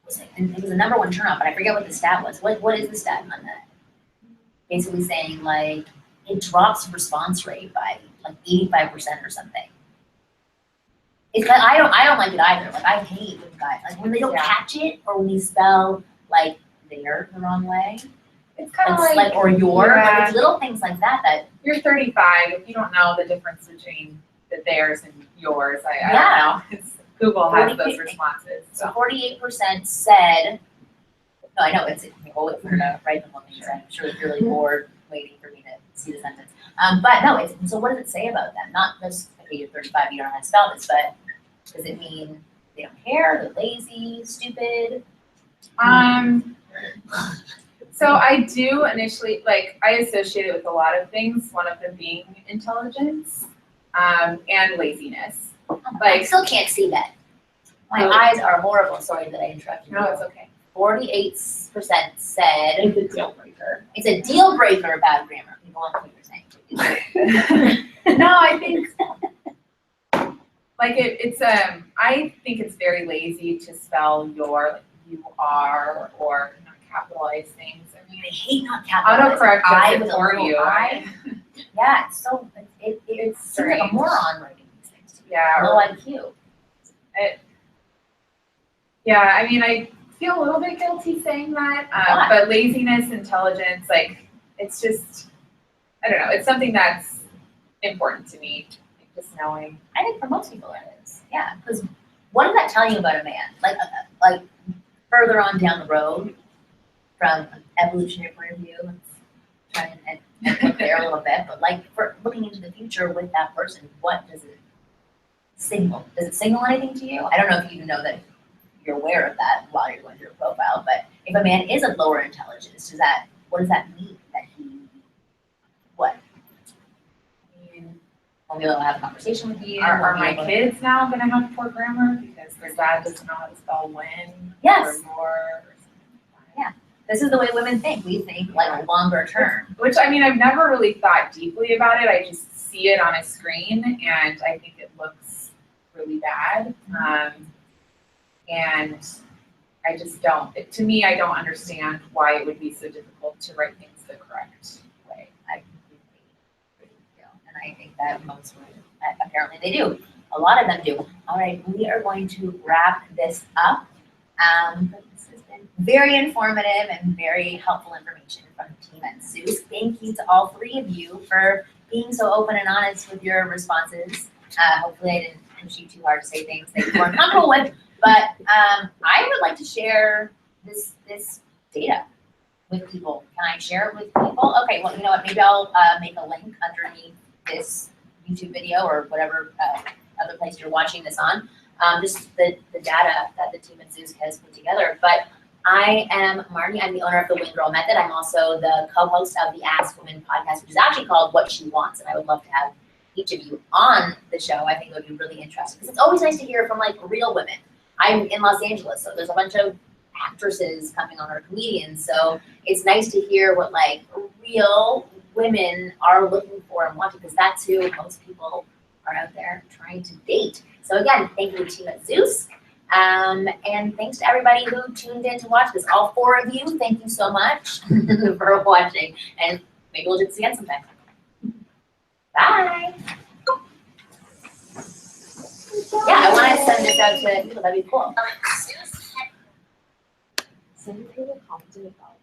Speaker 1: was like, and it was the number one turn off, but I forget what the stat was. What is the stat on that? Basically saying like it drops response rate by like 85% or something. It's like I don't like it either. Like, I hate when guys like when they don't catch it, or when you spell like there the wrong way.
Speaker 4: it's kind of
Speaker 1: It's like or your,
Speaker 4: yeah.
Speaker 1: like, it's little things like that
Speaker 4: You're 35. If you don't know the difference between the theirs and yours, I
Speaker 1: Yeah.
Speaker 4: don't know. Google has
Speaker 1: 40
Speaker 4: those responses.
Speaker 1: so 48% said, no, I know, we'll wait for her to write them on me, I'm sure it's really bored waiting for me to see the sentence. But no, so what does it say about them? Not just, okay, you're 35, you don't know how to spell this, but does it mean they don't care, they're lazy, stupid?
Speaker 4: So I do initially, I associate it with a lot of things, one of them being intelligence, and laziness.
Speaker 1: I still can't see that. My eyes are horrible, sorry that I interrupted you.
Speaker 4: No, it's okay.
Speaker 1: 48% said,
Speaker 3: It's a deal breaker.
Speaker 1: it's a deal breaker, bad grammar, people want what you're saying.
Speaker 4: No, I think, I think it's very lazy to spell your, you are, or not capitalize things. I mean,
Speaker 1: I hate not capitalizing.
Speaker 4: autocorrect
Speaker 1: I
Speaker 4: does
Speaker 1: with
Speaker 4: it
Speaker 1: a
Speaker 4: for
Speaker 1: little
Speaker 4: you.
Speaker 1: I. Yeah, it's so, it
Speaker 4: It's
Speaker 1: seems like a
Speaker 4: strange.
Speaker 1: moron writing these things to me.
Speaker 4: Yeah,
Speaker 1: Low IQ.
Speaker 4: Yeah, I mean, I feel a little bit guilty saying that,
Speaker 1: Why?
Speaker 4: but laziness, intelligence, it's just, I don't know, it's something that's important to me, just knowing.
Speaker 1: I think for most people it is. Yeah, because what does that tell you about a man? Like further on down the road, from an evolutionary point of view, let's try and look there a little bit. But like for looking into the future with that person, what does it signal? Does it signal anything to you? I don't know if you even know that you're aware of that while you're going through a profile. But if a man is of lower intelligence, what does that mean? That he what? Won't be able to have a conversation with you.
Speaker 4: Are
Speaker 1: won't be
Speaker 4: my
Speaker 1: able to-
Speaker 4: kids now gonna have poor grammar because their dad doesn't know how to spell when?
Speaker 1: Yes.
Speaker 4: Or your, or something?
Speaker 1: Yeah. This is the way women think. We think like a longer term.
Speaker 4: Which, I mean, I've never really thought deeply about it. I just see it on a screen and I think it looks really bad. And I just don't, to me, I don't understand why it would be so difficult to write things the correct way.
Speaker 1: I completely agree with you. And I think that most women, apparently they do. A lot of them do. All right, we are going to wrap this up. This has been very informative and very helpful information from the team at Zeus. Thank you to all three of you for being so open and honest with your responses. Hopefully I didn't push you too hard to say things that you weren't comfortable with. But I would like to share this data with people. Can I share it with people? Okay, well, you know what? Maybe I'll make a link underneath this YouTube video or whatever other place you're watching this on. Just the data that the team at Zeus has put together. But I am Marni. I'm the owner of the Wing Girl Method. I'm also the co-host of the Ask Women podcast, which is actually called What She Wants. And I would love to have each of you on the show. I think it would be really interesting because it's always nice to hear from like real women. I'm in Los Angeles, so there's a bunch of actresses coming on or comedians. So it's nice to hear what like real women are looking for and wanting, because that's who most people are out there trying to date. So again, thank you to the team at Zeus. And thanks to everybody who tuned in to watch this. All 4 of you, thank you so much for watching. And maybe we'll do this again sometime. Bye. Yeah, I want to send this out to people. That'd be cool.
Speaker 5: Send people commented about